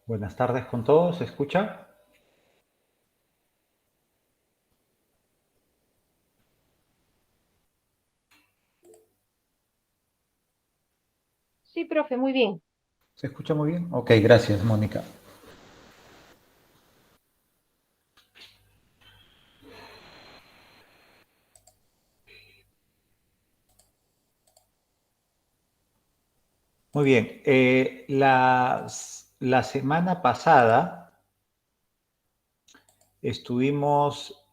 Buenas tardes con todos, ¿se escucha? Sí, profe, muy bien. ¿Se escucha muy bien? Ok, gracias, Mónica. Muy bien. La semana pasada estuvimos,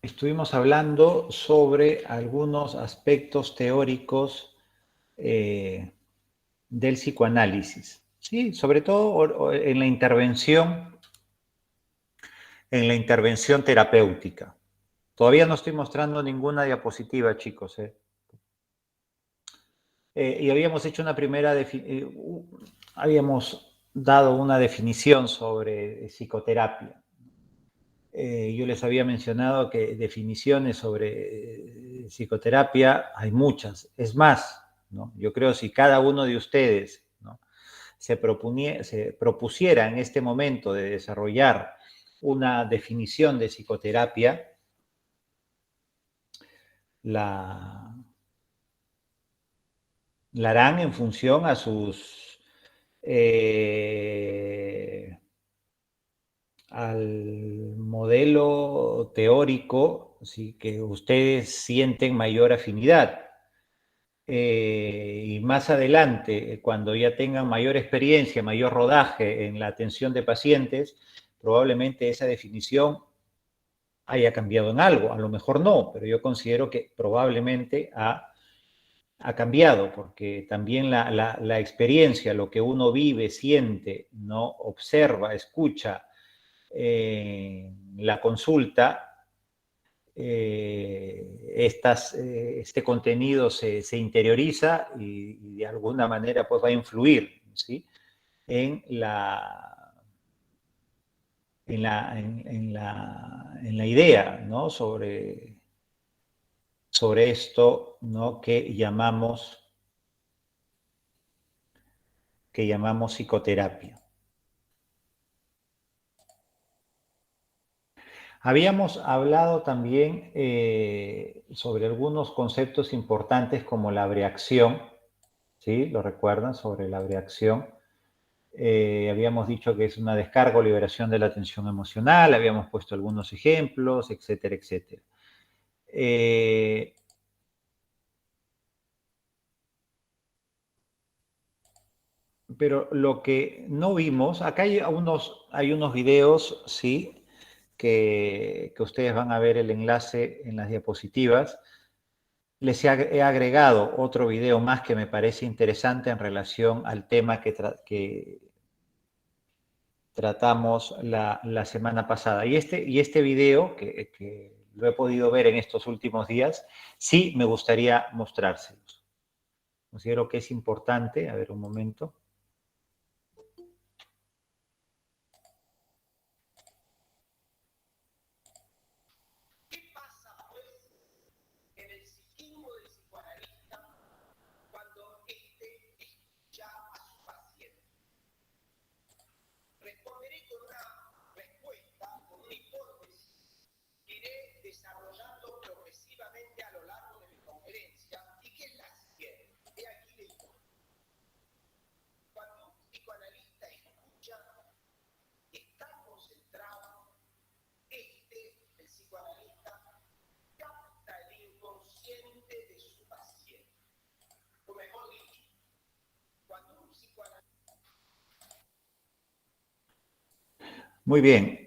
estuvimos hablando sobre algunos aspectos teóricos del psicoanálisis, ¿sí? Sobre todo en la intervención terapéutica. Todavía no estoy mostrando ninguna diapositiva, chicos, ¿eh? Y habíamos hecho una habíamos dado una definición sobre psicoterapia. Yo les había mencionado que definiciones sobre psicoterapia hay muchas. Es más, ¿no? Yo creo si cada uno de ustedes, ¿no? se propusiera en este momento de desarrollar una definición de psicoterapia, la, la harán en función a sus al modelo teórico, ¿sí? que ustedes sienten mayor afinidad. Y más adelante, cuando ya tengan mayor experiencia, mayor rodaje en la atención de pacientes, probablemente esa definición haya cambiado en algo. A lo mejor no, pero yo considero que probablemente ha cambiado, porque también la experiencia, lo que uno vive, siente, ¿no? observa, escucha, la consulta, este contenido se interioriza y de alguna manera pues va a influir, ¿sí? en la, en la idea, ¿no? sobre esto, ¿no? que llamamos psicoterapia. Habíamos hablado también sobre algunos conceptos importantes como la abreacción, ¿sí? ¿Lo recuerdan? Sobre la abreacción. Habíamos dicho que es una descarga o liberación de la tensión emocional, habíamos puesto algunos ejemplos, etcétera, etcétera. Pero lo que no vimos, acá hay unos videos, sí, que ustedes van a ver el enlace en las diapositivas. Les he agregado otro video más que me parece interesante en relación al tema que tratamos la semana pasada. Y este video, que lo he podido ver en estos últimos días, sí me gustaría mostrárselos. Considero que es importante. A ver, un momento. Muy bien.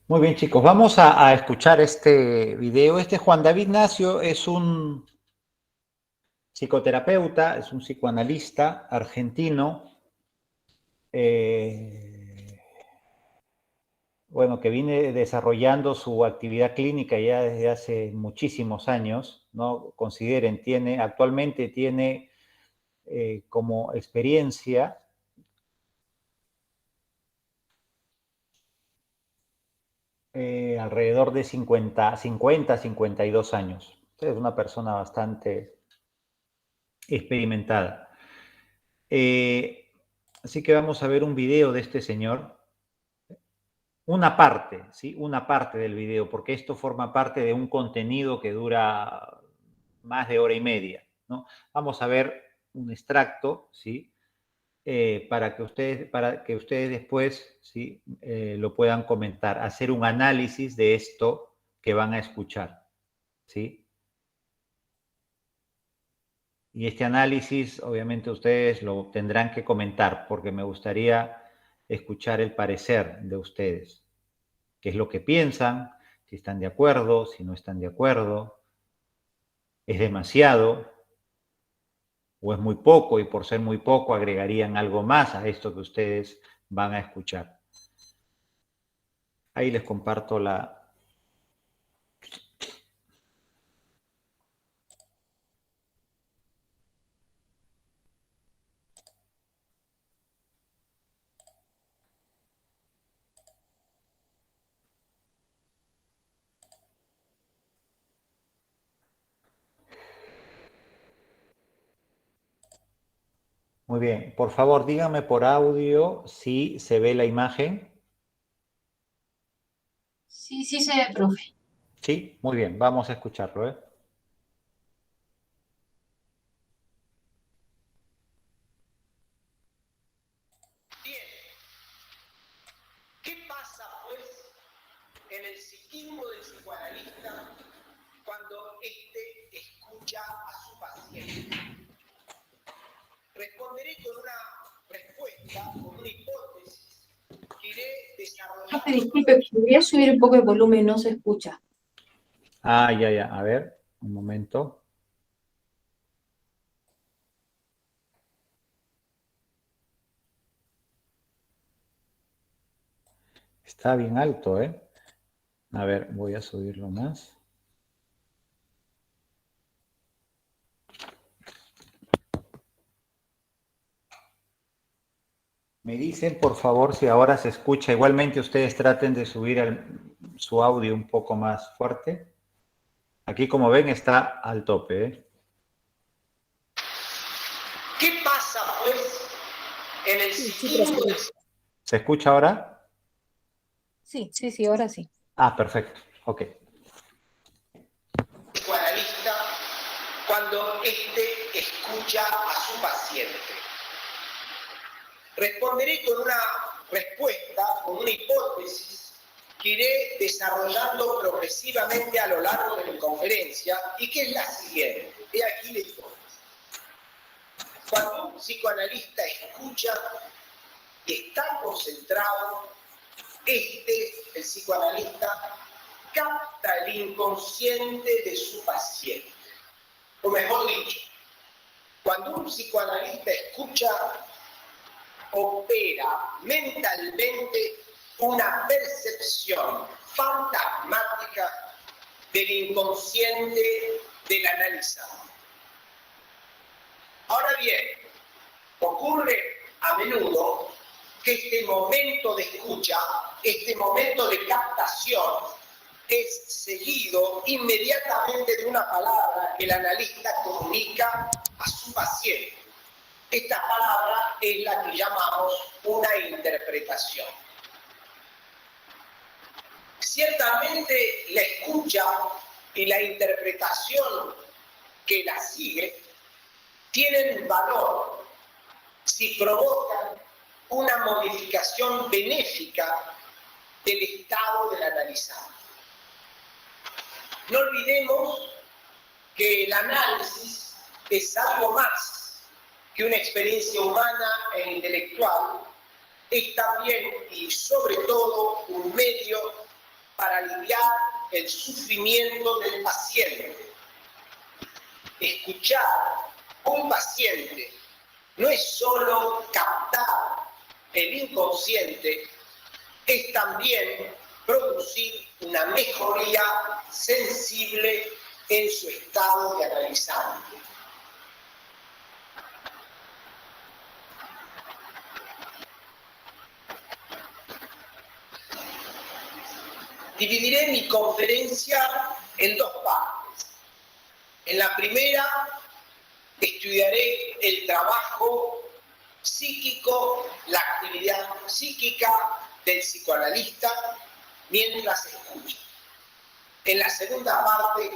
Muy bien, chicos. Vamos a escuchar este video. Juan David Nacio es un psicoterapeuta, es un psicoanalista argentino, bueno, que viene desarrollando su actividad clínica ya desde hace muchísimos años, ¿no? Consideren, actualmente tiene como experiencia alrededor de 52 años. Es una persona bastante experimentada. Así que vamos a ver un video de este señor. Una parte, ¿sí? Una parte del video, porque esto forma parte de un contenido que dura más de hora y media, ¿no? Vamos a ver un extracto, ¿sí? Para que ustedes después, ¿sí? Lo puedan comentar, hacer un análisis de esto que van a escuchar, ¿sí? Y este análisis, obviamente, ustedes lo tendrán que comentar, porque me gustaría escuchar el parecer de ustedes. ¿Qué es lo que piensan? Si están de acuerdo, si no están de acuerdo. ¿Es demasiado o es muy poco? Y por ser muy poco agregarían algo más a esto que ustedes van a escuchar. Ahí les comparto la... Muy bien, por favor díganme por audio si se ve la imagen. Sí, sí se ve, profe. Sí, muy bien, vamos a escucharlo, ¿eh? Bien, ¿qué pasa pues en el psiquismo del psicoanalista cuando éste escucha a su paciente? Responderé con una respuesta, con una hipótesis que iré desarrollando. Profe, disculpe, podría subir un poco el volumen, no se escucha. Ah, ya, a ver, un momento. Está bien alto, ¿eh? A ver, voy a subirlo más. Me dicen, por favor, si ahora se escucha. Igualmente ustedes traten de subir su audio un poco más fuerte. Aquí, como ven, está al tope, ¿eh? ¿Qué pasa pues en el psiquismo del ¿Se escucha ahora? Sí, ahora sí. Ah, perfecto. Ok. psicoanalista cuando éste escucha a su paciente? Responderé con una respuesta, con una hipótesis que iré desarrollando progresivamente a lo largo de mi conferencia y que es la siguiente. He aquí la hipótesis. Cuando un psicoanalista escucha y está concentrado, el psicoanalista, capta el inconsciente de su paciente. O mejor dicho, cuando un psicoanalista escucha, opera mentalmente una percepción fantasmática del inconsciente del analizado. Ahora bien, ocurre a menudo que este momento de escucha, este momento de captación, es seguido inmediatamente de una palabra que el analista comunica a su paciente. Esta palabra es la que llamamos una interpretación. Ciertamente la escucha y la interpretación que la sigue tienen valor si provocan una modificación benéfica del estado del analizado. No olvidemos que el análisis es algo más que una experiencia humana e intelectual, es también y sobre todo un medio para aliviar el sufrimiento del paciente. Escuchar a un paciente no es solo captar el inconsciente, es también producir una mejoría sensible en su estado de analizante. Dividiré mi conferencia en dos partes. En la primera, estudiaré el trabajo psíquico, la actividad psíquica del psicoanalista mientras escucha. En la segunda parte,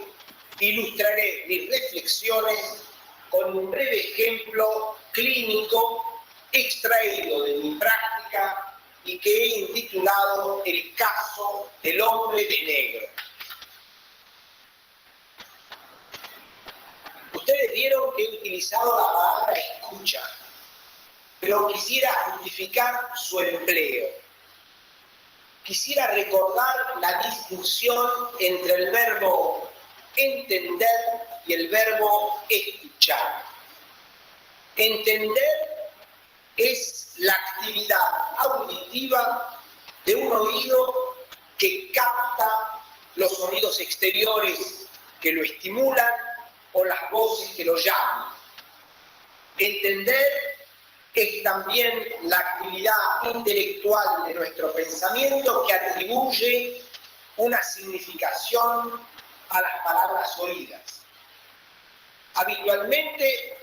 ilustraré mis reflexiones con un breve ejemplo clínico extraído de mi práctica y que he intitulado El caso del hombre de negro. Ustedes vieron que he utilizado la palabra escucha, pero quisiera justificar su empleo. Quisiera recordar la distinción entre el verbo entender y el verbo escuchar. Entender es la actividad auditiva de un oído que capta los sonidos exteriores que lo estimulan o las voces que lo llaman. Entender es también la actividad intelectual de nuestro pensamiento que atribuye una significación a las palabras oídas. Habitualmente,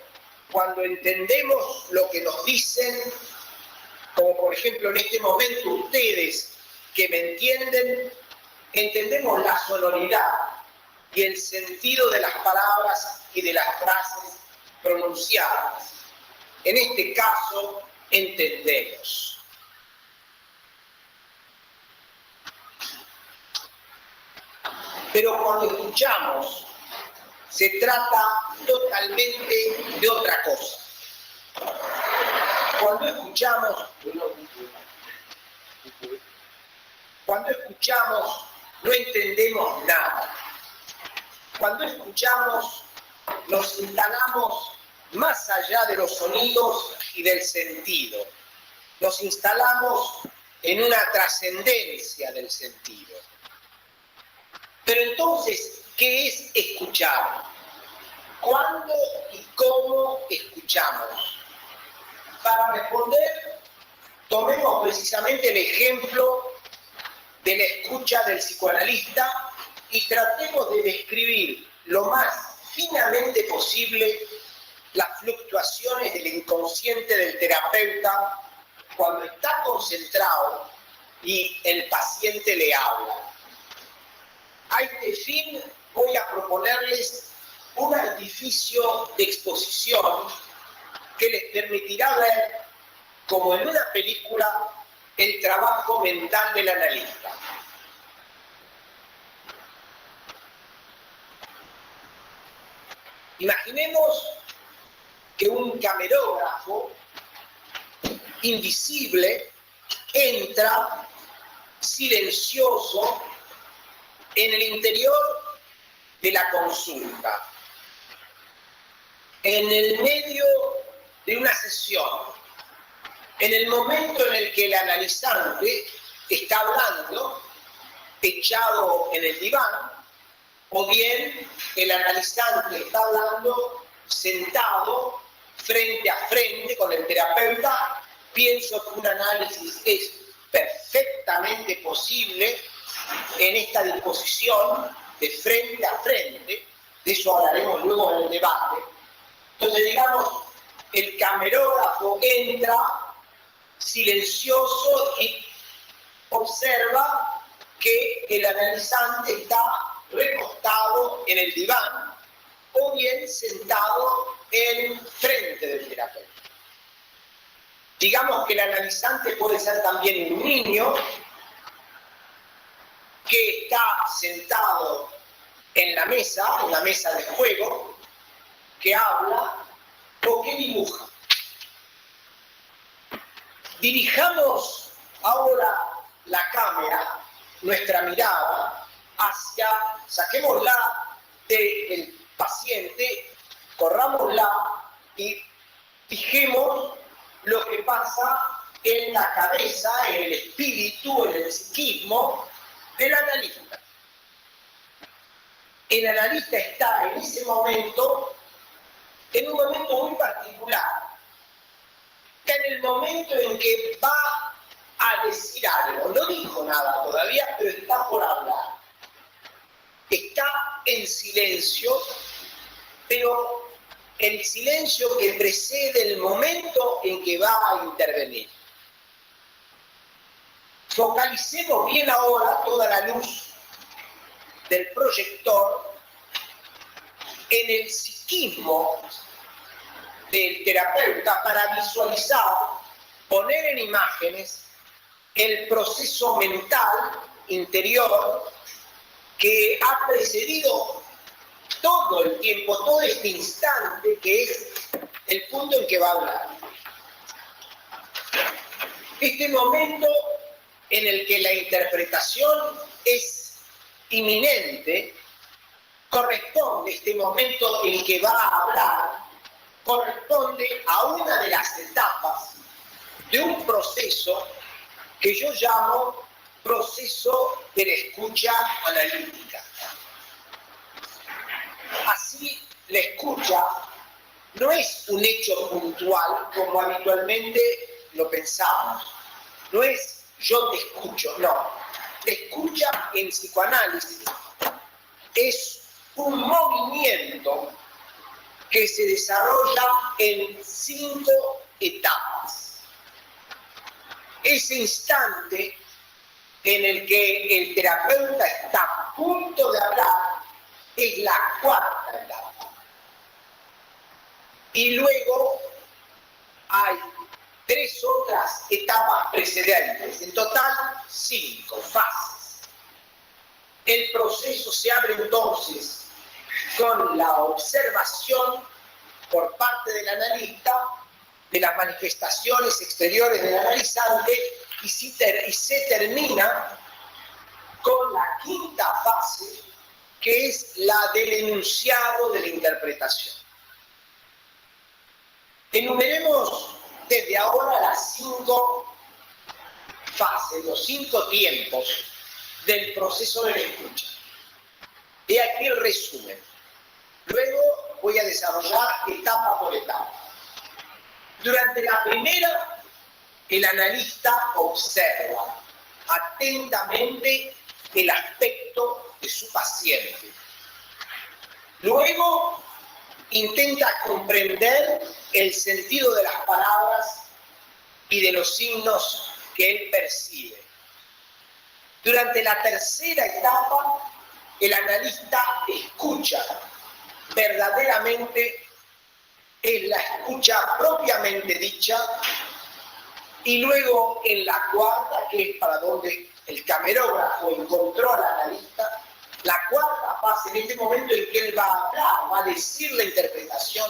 cuando entendemos lo que nos dicen, como por ejemplo en este momento ustedes que me entienden, entendemos la sonoridad y el sentido de las palabras y de las frases pronunciadas. En este caso, entendemos. Pero cuando escuchamos, se trata totalmente de otra cosa. Cuando escuchamos, no entendemos nada. Cuando escuchamos, nos instalamos más allá de los sonidos y del sentido. Nos instalamos en una trascendencia del sentido. Pero entonces, ¿qué es escuchar? ¿Cuándo y cómo escuchamos? Para responder, tomemos precisamente el ejemplo de la escucha del psicoanalista y tratemos de describir lo más finamente posible las fluctuaciones del inconsciente del terapeuta cuando está concentrado y el paciente le habla. A este fin voy a proponerles un artificio de exposición que les permitirá ver, como en una película, el trabajo mental del analista. Imaginemos que un camarógrafo invisible entra silencioso en el interior de la consulta, en el medio de una sesión, en el momento en el que el analizante está hablando, echado en el diván, o bien el analizante está hablando sentado frente a frente con el terapeuta. Pienso que un análisis es perfectamente posible en esta disposición de frente a frente. De eso hablaremos luego en el debate. Entonces, digamos, el camarógrafo entra silencioso y observa que el analizante está recostado en el diván o bien sentado en frente del terapeuta. Digamos que el analizante puede ser también un niño que está sentado en la mesa de juego, que habla o que dibuja. Dirijamos ahora la cámara, nuestra mirada, saquémosla del paciente, corrámosla y fijemos lo que pasa en la cabeza, en el espíritu, en el psiquismo del analista. El analista está en ese momento, en un momento muy particular. Está en el momento en que va a decir algo. No dijo nada todavía, pero está por hablar. está en silencio, pero el silencio que precede el momento en que va a intervenir. Focalicemos bien ahora toda la luz del proyector en el psiquismo del terapeuta para visualizar, poner en imágenes el proceso mental interior que ha precedido todo el tiempo, todo este instante que es el punto en que va a hablar. Este momento en el que la interpretación es inminente, corresponde, este momento en que va a hablar, corresponde a una de las etapas de un proceso que yo llamo proceso de la escucha analítica. Así, la escucha no es un hecho puntual como habitualmente lo pensamos. No es yo te escucho, no. La escucha en psicoanálisis es un movimiento que se desarrolla en 5 etapas. Ese instante en el que el terapeuta está a punto de hablar es la 4ª etapa. Y luego hay 3 otras etapas precedentes, en total 5 fases. El proceso se abre entonces con la observación por parte del analista de las manifestaciones exteriores del analizante y se termina con la 5ª fase, que es la del enunciado de la interpretación. Enumeremos desde ahora las 5 fases, los 5 tiempos del proceso de la escucha. He aquí el resumen. Luego voy a desarrollar etapa por etapa. Durante la primera, el analista observa atentamente el aspecto de su paciente. Luego, intenta comprender el sentido de las palabras y de los signos que él percibe. Durante la tercera etapa, el analista escucha verdaderamente, es la escucha propiamente dicha, y luego en la 4ª, que es para donde el camarógrafo encontró al analista, la 4ª fase, en este momento en que él va a hablar, va a decir la interpretación,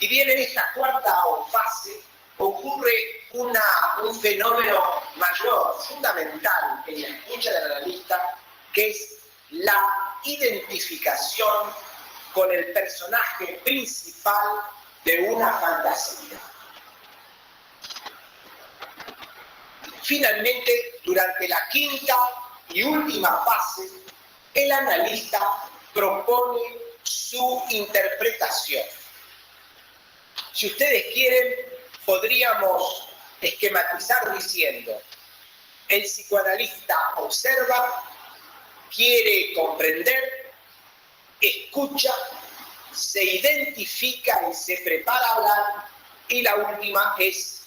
y bien en esta 4ª fase ocurre un fenómeno mayor, fundamental en la escucha del analista, que es la identificación con el personaje principal de una fantasía. Finalmente, durante la 5ª y última fase, el analista propone su interpretación. Si ustedes quieren, podríamos esquematizar diciendo: el psicoanalista observa, quiere comprender, escucha, se identifica y se prepara a hablar, y la última es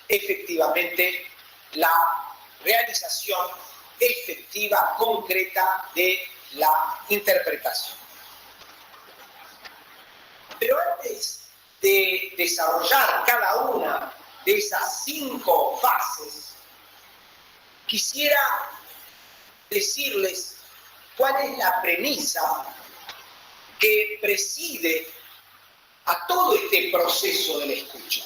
efectivamente la realización efectiva, concreta de la interpretación. Pero antes de desarrollar cada una de esas 5 fases, quisiera decirles cuál es la premisa que preside a todo este proceso de la escucha.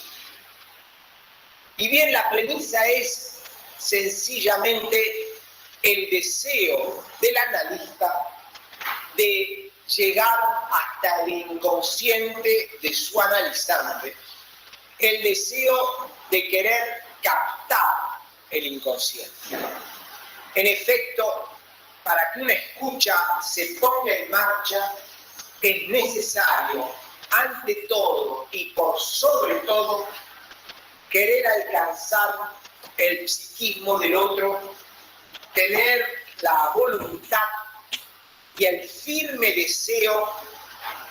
Y bien, la premisa es sencillamente el deseo del analista de llegar hasta el inconsciente de su analizante, el deseo de querer captar el inconsciente. En efecto, para que una escucha se ponga en marcha, es necesario, ante todo y por sobre todo, querer alcanzar el psiquismo del otro, tener la voluntad y el firme deseo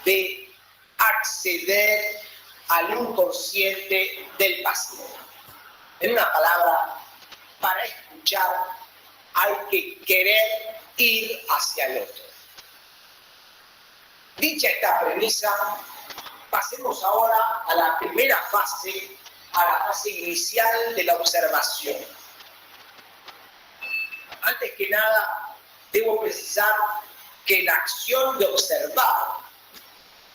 de acceder al inconsciente del paciente. En una palabra, para escuchar hay que querer ir hacia el otro. Dicha esta premisa, pasemos ahora a la primera fase, a la fase inicial de la observación. Antes que nada, debo precisar que la acción de observar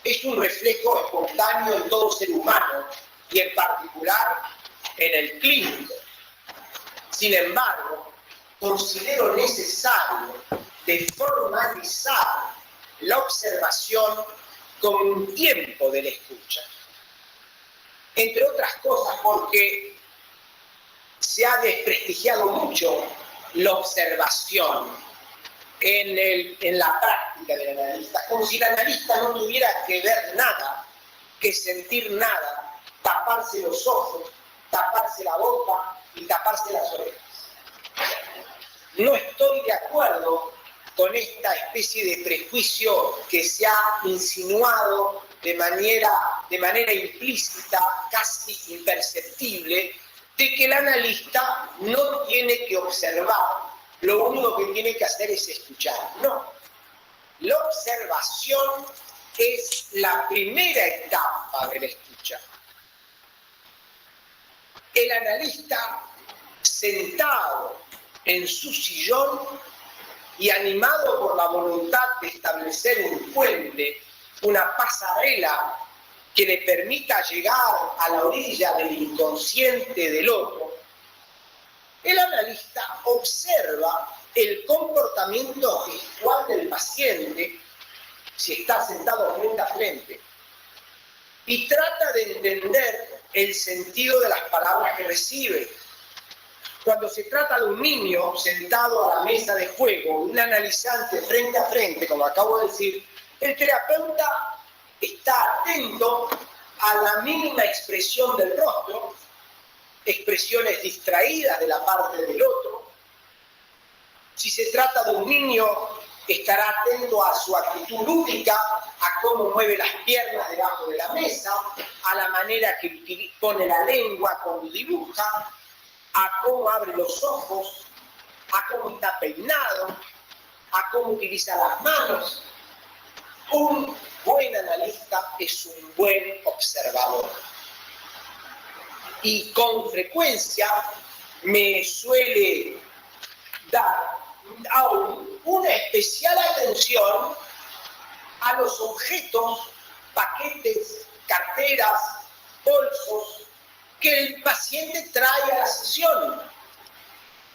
es un reflejo espontáneo en todo ser humano y en particular en el clínico. Sin embargo, considero necesario de formalizar la observación con un tiempo de la escucha. Entre otras cosas porque se ha desprestigiado mucho la observación en la práctica del analista, como si el analista no tuviera que ver nada, que sentir nada, taparse los ojos, taparse la boca y taparse las orejas. No estoy de acuerdo con esta especie de prejuicio que se ha insinuado de manera implícita, casi imperceptible, de que el analista no tiene que observar, lo único que tiene que hacer es escuchar. No. La observación es la primera etapa de la escucha. El analista, sentado en su sillón y animado por la voluntad de establecer un puente, una pasarela que le permita llegar a la orilla del inconsciente del otro, el analista observa el comportamiento gestual del paciente si está sentado frente a frente y trata de entender el sentido de las palabras que recibe. Cuando se trata de un niño sentado a la mesa de juego, un analizante frente a frente, como acabo de decir, el terapeuta está atento a la mínima expresión del rostro, expresiones distraídas de la parte del otro. Si se trata de un niño, estará atento a su actitud lúdica, a cómo mueve las piernas debajo de la mesa, a la manera que pone la lengua cuando dibuja, a cómo abre los ojos, a cómo está peinado, a cómo utiliza las manos. Un buen analista es un buen observador. Y con frecuencia me suele dar aún una especial atención a los objetos, paquetes, carteras, bolsos que el paciente trae a la sesión.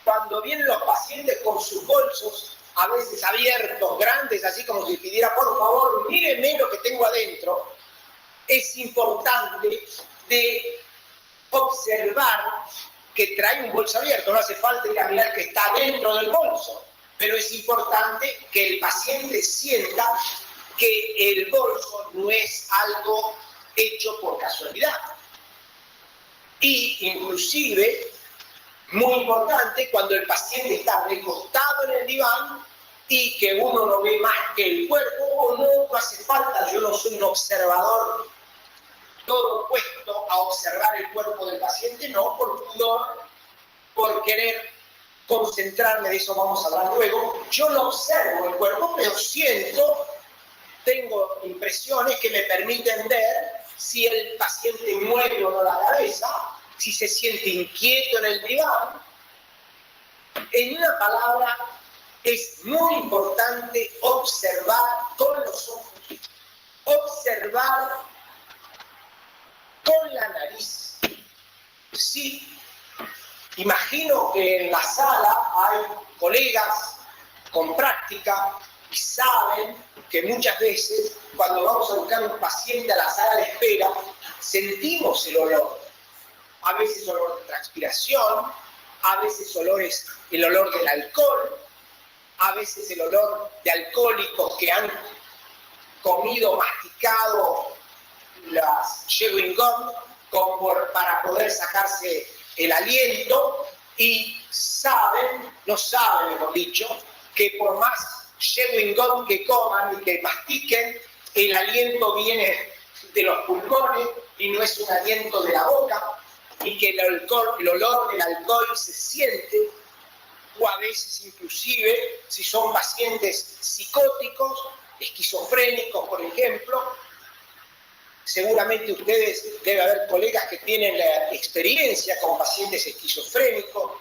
Cuando vienen los pacientes con sus bolsos, a veces abiertos, grandes, así como si pidiera, por favor, mírenme lo que tengo adentro, es importante de observar que trae un bolso abierto. No hace falta ir a mirar que está dentro del bolso, pero es importante que el paciente sienta que el bolso no es algo hecho por casualidad. Y inclusive, muy importante, cuando el paciente está recostado en el diván y que uno no ve más que el cuerpo, o no hace falta, yo no soy un observador todo puesto a observar el cuerpo del paciente, no, por pudor, por querer concentrarme, de eso vamos a hablar luego. Yo no observo el cuerpo, pero siento, tengo impresiones que me permiten ver si el paciente mueve o no la cabeza, si se siente inquieto en el diván. En una palabra, es muy importante observar con los ojos, observar con la nariz. Sí, imagino que en la sala hay colegas con práctica y saben que muchas veces cuando vamos a buscar un paciente a la sala de espera, sentimos el olor. A veces olor de transpiración, a veces el olor del alcohol, a veces el olor de alcohólicos que han comido, masticado las chewing gum para poder sacarse el aliento, y no saben, mejor dicho, que por más chewing gum que coman y que mastiquen, el aliento viene de los pulmones y no es un aliento de la boca, y que el olor del alcohol se siente, o a veces inclusive si son pacientes psicóticos, esquizofrénicos, por ejemplo. Seguramente ustedes, debe haber colegas que tienen la experiencia con pacientes esquizofrénicos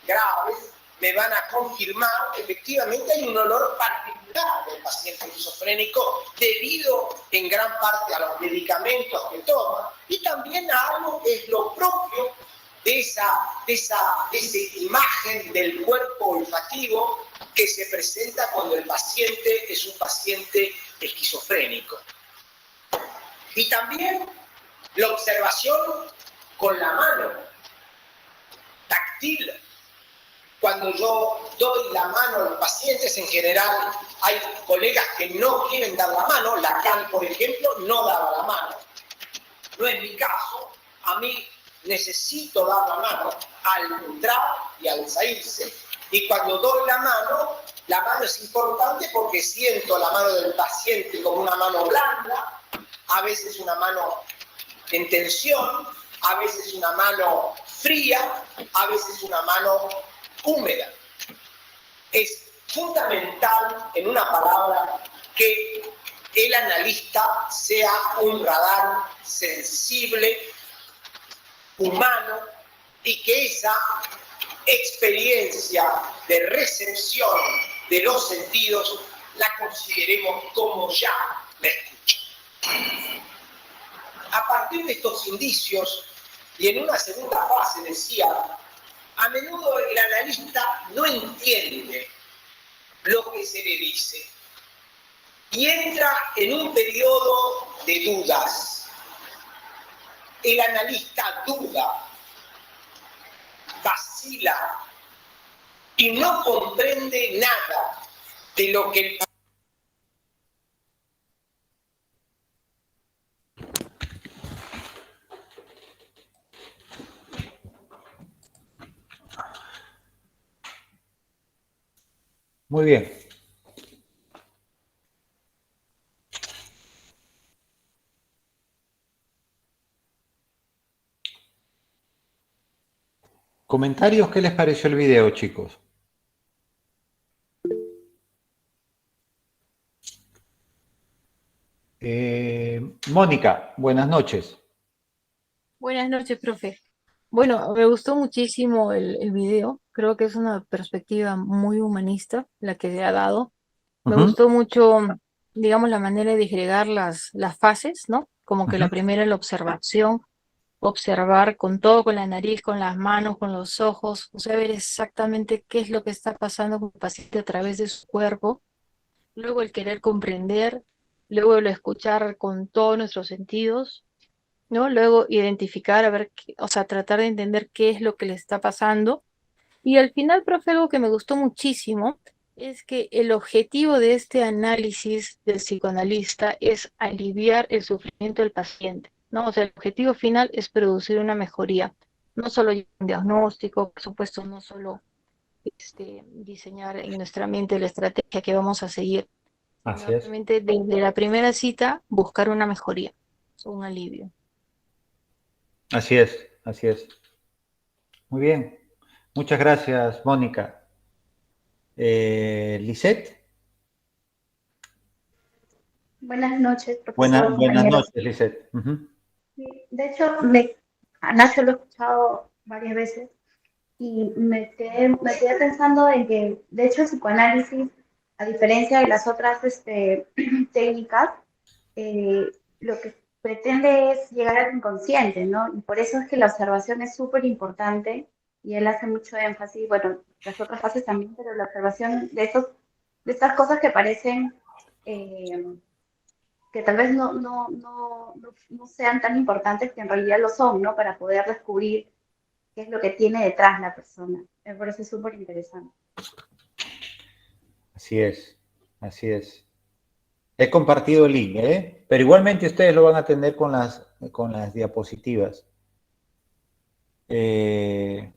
graves, me van a confirmar, efectivamente hay un olor particular del paciente esquizofrénico debido en gran parte a los medicamentos que toma y también a algo que es lo propio de esa imagen del cuerpo olfativo que se presenta cuando el paciente es un paciente esquizofrénico. Y también la observación con la mano, táctil. Cuando yo doy la mano a los pacientes, en general hay colegas que no quieren dar la mano. Lacan, por ejemplo, no daba la mano. No es mi caso. A mí necesito dar la mano al entrar y al salirse. Y cuando doy la mano es importante porque siento la mano del paciente como una mano blanda, a veces una mano en tensión, a veces una mano fría, a veces una mano húmeda. Es fundamental, en una palabra, que el analista sea un radar sensible, humano, y que esa experiencia de recepción de los sentidos la consideremos como ya la escucha. A partir de estos indicios, y en una segunda fase decía, a menudo el analista no entiende lo que se le dice y entra en un periodo de dudas. El analista duda, vacila y no comprende nada de lo que el Muy bien. ¿Comentarios? ¿Qué les pareció el video, chicos? Mónica, buenas noches. Buenas noches, profe. Bueno, me gustó muchísimo el video. Creo que es una perspectiva muy humanista la que se ha dado. Me Ujú, gustó mucho, digamos, la manera de disgregar las fases, ¿no? Como que ujú. la primera es la observación, observar con todo, con la nariz, con las manos, con los ojos, o sea, ver exactamente qué es lo que está pasando con el paciente a través de su cuerpo. Luego el querer comprender, luego el escuchar con todos nuestros sentidos, ¿no? Luego identificar, a ver, o sea, tratar de entender qué es lo que le está pasando. Y al final, profe, algo que me gustó muchísimo es que el objetivo de este análisis del psicoanalista es aliviar el sufrimiento del paciente, ¿no? O sea, el objetivo final es producir una mejoría, no solo un diagnóstico, por supuesto, no solo diseñar en nuestra mente la estrategia que vamos a seguir, sino Así es. realmente desde la primera cita buscar una mejoría, un alivio. Así es, así es. Muy bien. Muchas gracias, Mónica. Lisette, Buenas noches, profesor, buenas compañeros. noches, Lisette. Ujú. Sí, de hecho, a Nacho lo he escuchado varias veces y me quedé pensando en que, de hecho, el psicoanálisis, a diferencia de las otras técnicas, eh, lo que pretende es llegar al inconsciente, ¿no? Y por eso es que la observación es súper importante y él hace mucho énfasis, bueno, las otras fases también, pero la observación de estas cosas que parecen... eh, que tal vez no sean tan importantes que en realidad lo son, ¿no? Para poder descubrir qué es lo que tiene detrás la persona. Me parece súper interesante. Así es, así es. He compartido el link, ¿eh? Pero igualmente ustedes lo van a tener con las diapositivas. Les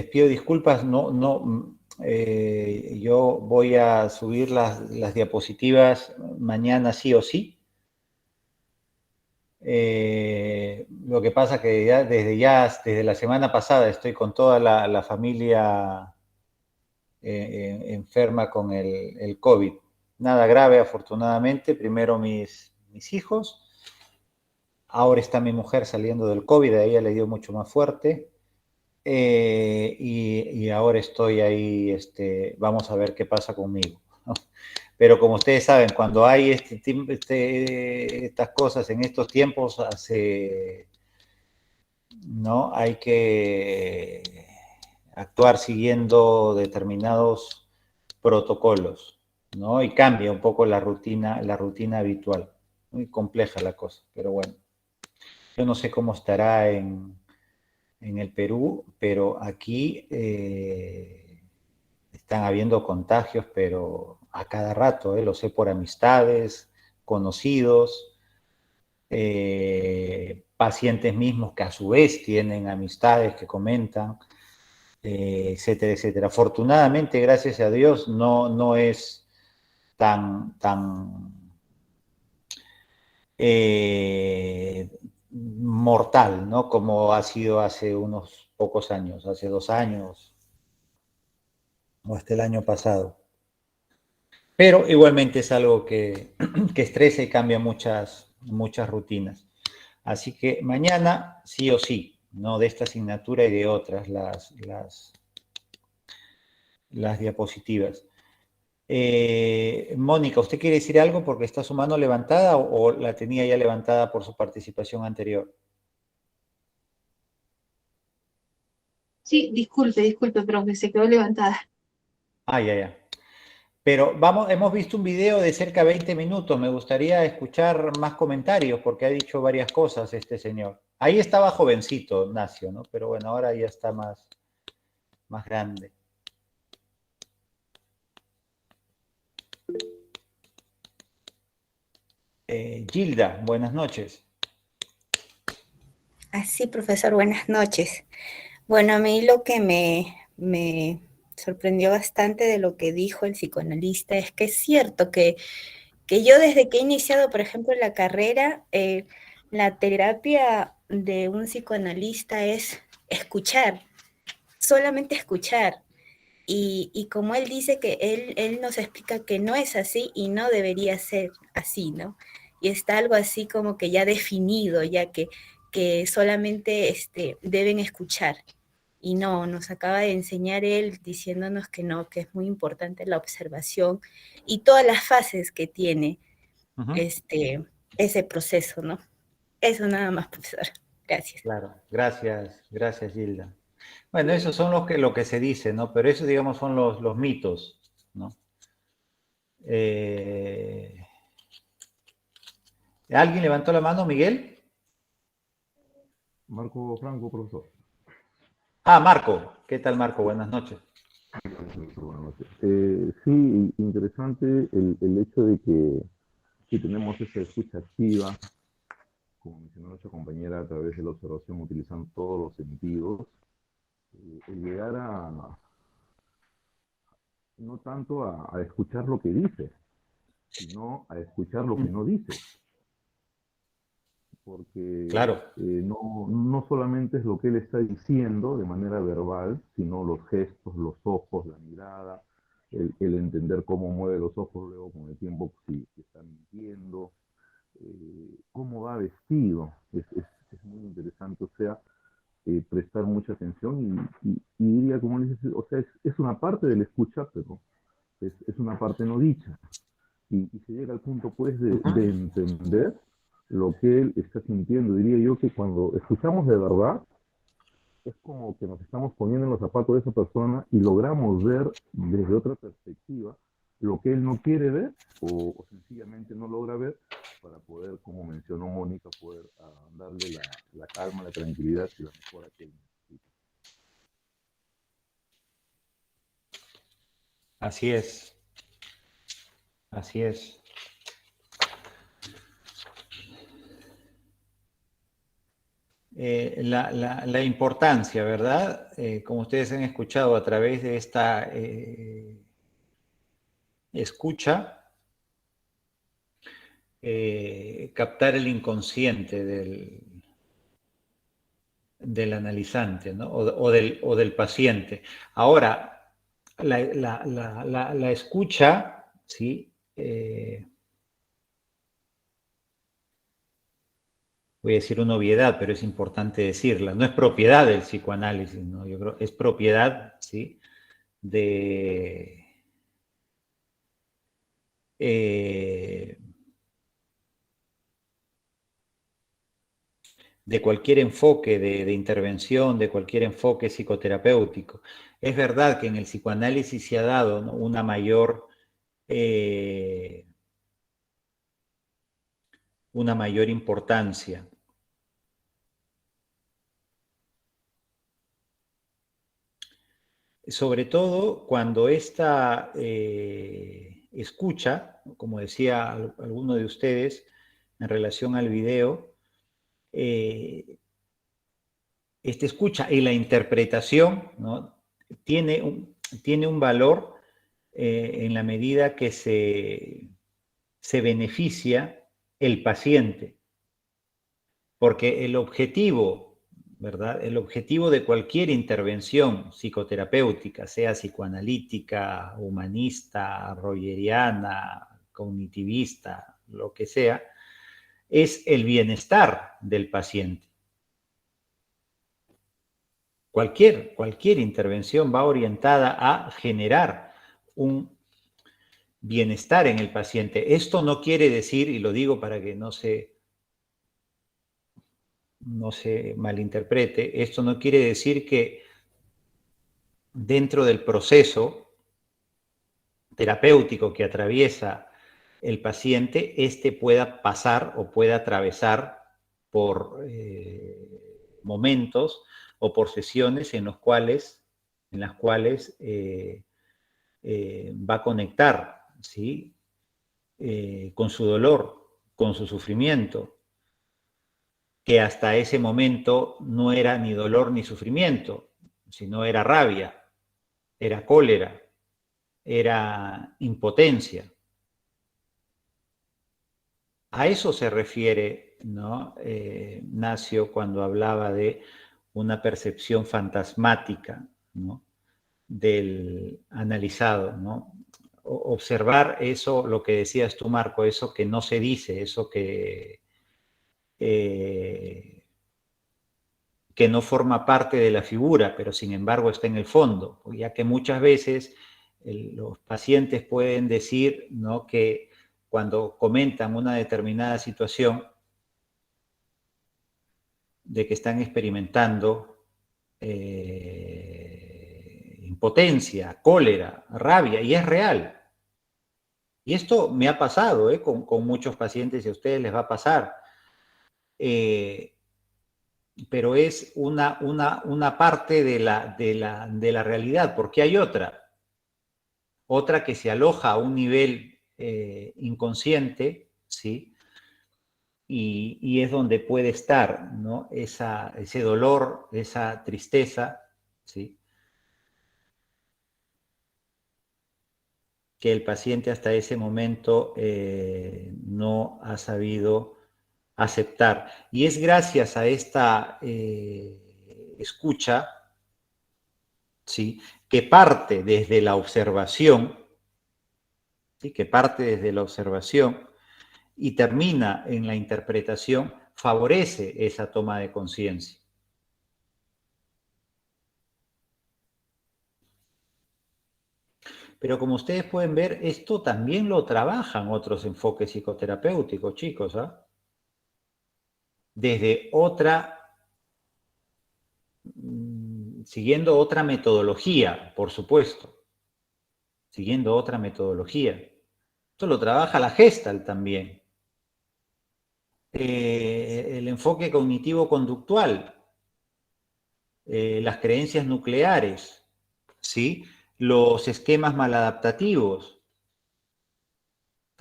pido disculpas, no, Yo voy a subir las diapositivas mañana sí o sí. Lo que pasa que desde la semana pasada estoy con toda la familia enferma con el COVID. Nada grave, afortunadamente. Primero mis hijos. Ahora está mi mujer saliendo del COVID, a ella le dio mucho más fuerte. Y ahora estoy ahí, vamos a ver qué pasa conmigo, ¿no? Pero como ustedes saben, cuando hay estas cosas en estos tiempos, ¿no? Hay que actuar siguiendo determinados protocolos, ¿no? Y cambia un poco la rutina habitual. Muy compleja la cosa, pero bueno. Yo no sé cómo estará en el Perú, pero aquí están habiendo contagios, pero a cada rato, lo sé por amistades, conocidos, pacientes mismos que a su vez tienen amistades que comentan, etcétera, etcétera. Afortunadamente, gracias a Dios, no es tan mortal, ¿no? Como ha sido hace unos pocos años, hace 2 años o hasta el año pasado. Pero igualmente es algo que estresa y cambia muchas rutinas. Así que mañana sí o sí, ¿no? De esta asignatura y de otras, las diapositivas. Mónica, ¿usted quiere decir algo porque está su mano levantada o la tenía ya levantada por su participación anterior? Sí, disculpe, profe, se quedó levantada. Ah, ya. Pero hemos visto un video de cerca de 20 minutos. Me gustaría escuchar más comentarios porque ha dicho varias cosas este señor. Ahí estaba jovencito, Nacio, ¿no? Pero bueno, ahora ya está más grande. Gilda, buenas noches. Así, profesor, buenas noches. Bueno, a mí lo que me sorprendió bastante de lo que dijo el psicoanalista es que es cierto que yo desde que he iniciado, por ejemplo, la carrera, la terapia de un psicoanalista es escuchar, solamente escuchar. Y como él dice que él nos explica que no es así y no debería ser así, ¿no? Y está algo así como que ya definido, ya que solamente deben escuchar. Y no, nos acaba de enseñar él diciéndonos que no, que es muy importante la observación y todas las fases que tiene ese proceso, ¿no? Eso nada más, profesor. Gracias. Claro, gracias Gilda. Bueno, esos son lo que se dice, ¿no? Pero eso, digamos, son los mitos, ¿no? ¿Alguien levantó la mano, Miguel? Marco Franco, profesor. Ah, Marco. ¿Qué tal, Marco? Buenas noches. Buenas noches. Sí, interesante el hecho de que si tenemos esa escucha activa, como mencionó nuestra compañera, a través de la observación, utilizando todos los sentidos, el llegar no tanto a escuchar lo que dice, sino a escuchar lo que no dice. Porque Claro. no solamente es lo que él está diciendo de manera verbal, sino los gestos, los ojos, la mirada, el entender cómo mueve los ojos luego con el tiempo, si está mintiendo, cómo va vestido, es muy interesante, o sea, prestar mucha atención y diría, como dices, o sea, es una parte de la escucha, pero es una parte no dicha. Y se llega al punto, pues, de entender lo que él está sintiendo. Diría yo que cuando escuchamos de verdad, es como que nos estamos poniendo en los zapatos de esa persona y logramos ver desde otra perspectiva lo que él no quiere ver o sencillamente no logra ver para poder, como mencionó Mónica, poder darle la calma, la tranquilidad y la mejora que él necesita. Así es. Así es. la importancia, ¿verdad? Como ustedes han escuchado a través de esta escucha, captar el inconsciente del analizante, ¿no? O del paciente. Ahora, la escucha, ¿sí? Voy a decir una obviedad, pero es importante decirla, no es propiedad del psicoanálisis, ¿no? Yo creo es propiedad, ¿sí? De, de cualquier enfoque de intervención, de cualquier enfoque psicoterapéutico. Es verdad que en el psicoanálisis se ha dado, ¿no?, una mayor importancia. Sobre todo cuando esta escucha, como decía alguno de ustedes en relación al video, esta escucha y la interpretación, ¿no?, tiene un valor en la medida que se beneficia el paciente. Porque el objetivo, ¿verdad? El objetivo de cualquier intervención psicoterapéutica, sea psicoanalítica, humanista, rogeriana, cognitivista, lo que sea, es el bienestar del paciente. Cualquier intervención va orientada a generar un bienestar en el paciente. Esto no quiere decir, y lo digo para que no se malinterprete, esto no quiere decir que dentro del proceso terapéutico que atraviesa el paciente, éste pueda pasar o pueda atravesar por momentos o por sesiones en las cuales va a conectar, ¿sí?, con su dolor, con su sufrimiento, que hasta ese momento no era ni dolor ni sufrimiento, sino era rabia, era cólera, era impotencia. A eso se refiere, ¿no?, Nacio, cuando hablaba de una percepción fantasmática, ¿no?, del analizado, ¿no? Observar eso, lo que decías tú, Marco, eso que no se dice, eso que no forma parte de la figura, pero sin embargo está en el fondo, ya que muchas veces los pacientes pueden decir, ¿no?, que cuando comentan una determinada situación de que están experimentando impotencia, cólera, rabia, y es real. Y esto me ha pasado con muchos pacientes, y a ustedes les va a pasar. Pero es una parte de la realidad, porque hay otra que se aloja a un nivel inconsciente, ¿sí? Y es donde puede estar, ¿no?, ese dolor, esa tristeza, ¿sí?, que el paciente hasta ese momento no ha sabido aceptar. Y es gracias a esta escucha, ¿sí?, que parte desde la observación, ¿sí?, que parte desde la observación y termina en la interpretación, favorece esa toma de conciencia. Pero como ustedes pueden ver, esto también lo trabajan otros enfoques psicoterapéuticos, chicos, ¿ah? Desde siguiendo otra metodología, por supuesto, siguiendo otra metodología. Esto lo trabaja la Gestalt también. El enfoque cognitivo-conductual, las creencias nucleares, ¿sí?, los esquemas maladaptativos,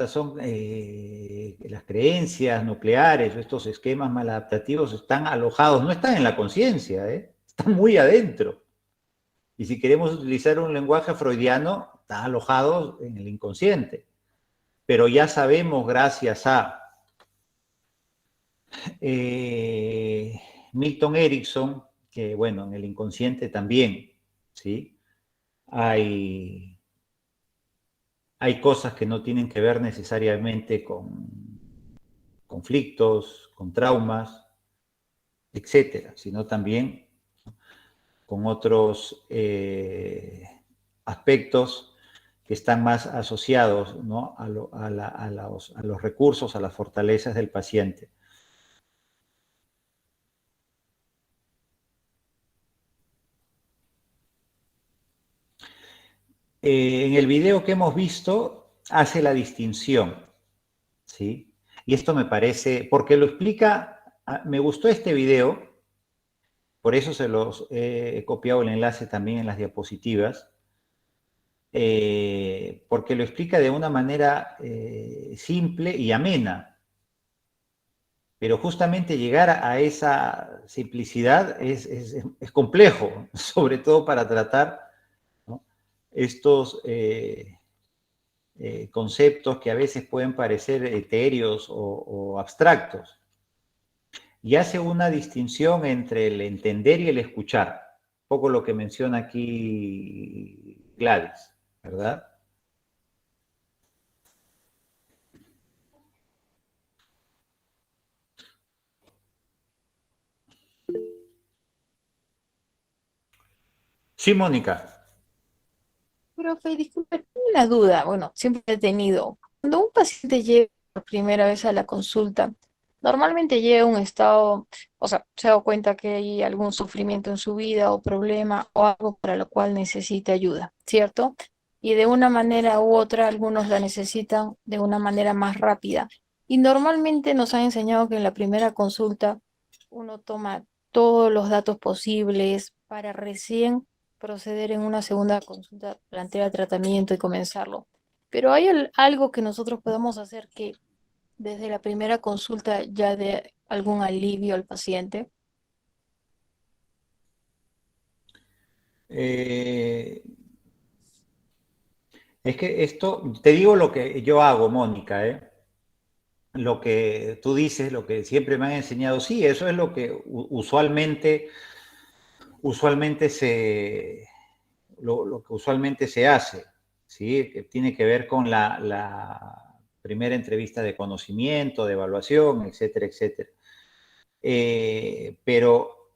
son las creencias nucleares, estos esquemas maladaptativos están alojados, no están en la conciencia, están muy adentro. Y si queremos utilizar un lenguaje freudiano, están alojados en el inconsciente. Pero ya sabemos, gracias a Milton Erickson, que bueno, en el inconsciente también, ¿sí? Hay cosas que no tienen que ver necesariamente con conflictos, con traumas, etcétera, sino también con otros aspectos que están más asociados, ¿no? a los recursos, a las fortalezas del paciente. En el video que hemos visto hace la distinción, ¿sí? Y esto me parece, porque lo explica, me gustó este video, por eso se los he copiado el enlace también en las diapositivas, porque lo explica de una manera simple y amena. Pero justamente llegar a esa simplicidad es complejo, sobre todo para tratar, ¿no? Estos conceptos que a veces pueden parecer etéreos o abstractos. Y hace una distinción entre el entender y el escuchar. Un poco lo que menciona aquí Gladys, ¿verdad? Sí, Mónica. Profe, disculpe, tengo una duda. Bueno, siempre he tenido. Cuando un paciente llega por primera vez a la consulta, normalmente llega a un estado, o sea, se da cuenta que hay algún sufrimiento en su vida o problema o algo para lo cual necesita ayuda, ¿cierto? Y de una manera u otra, algunos la necesitan de una manera más rápida. Y normalmente nos han enseñado que en la primera consulta uno toma todos los datos posibles para recién proceder en una segunda consulta, plantear tratamiento y comenzarlo. Pero hay algo que nosotros podemos hacer que desde la primera consulta ya dé algún alivio al paciente. Eh, es que esto, te digo lo que yo hago, Mónica, lo que tú dices, lo que siempre me han enseñado, sí, eso es lo que usualmente lo que usualmente se hace, ¿sí? Que tiene que ver con la primera entrevista de conocimiento, de evaluación, etcétera, etcétera. Pero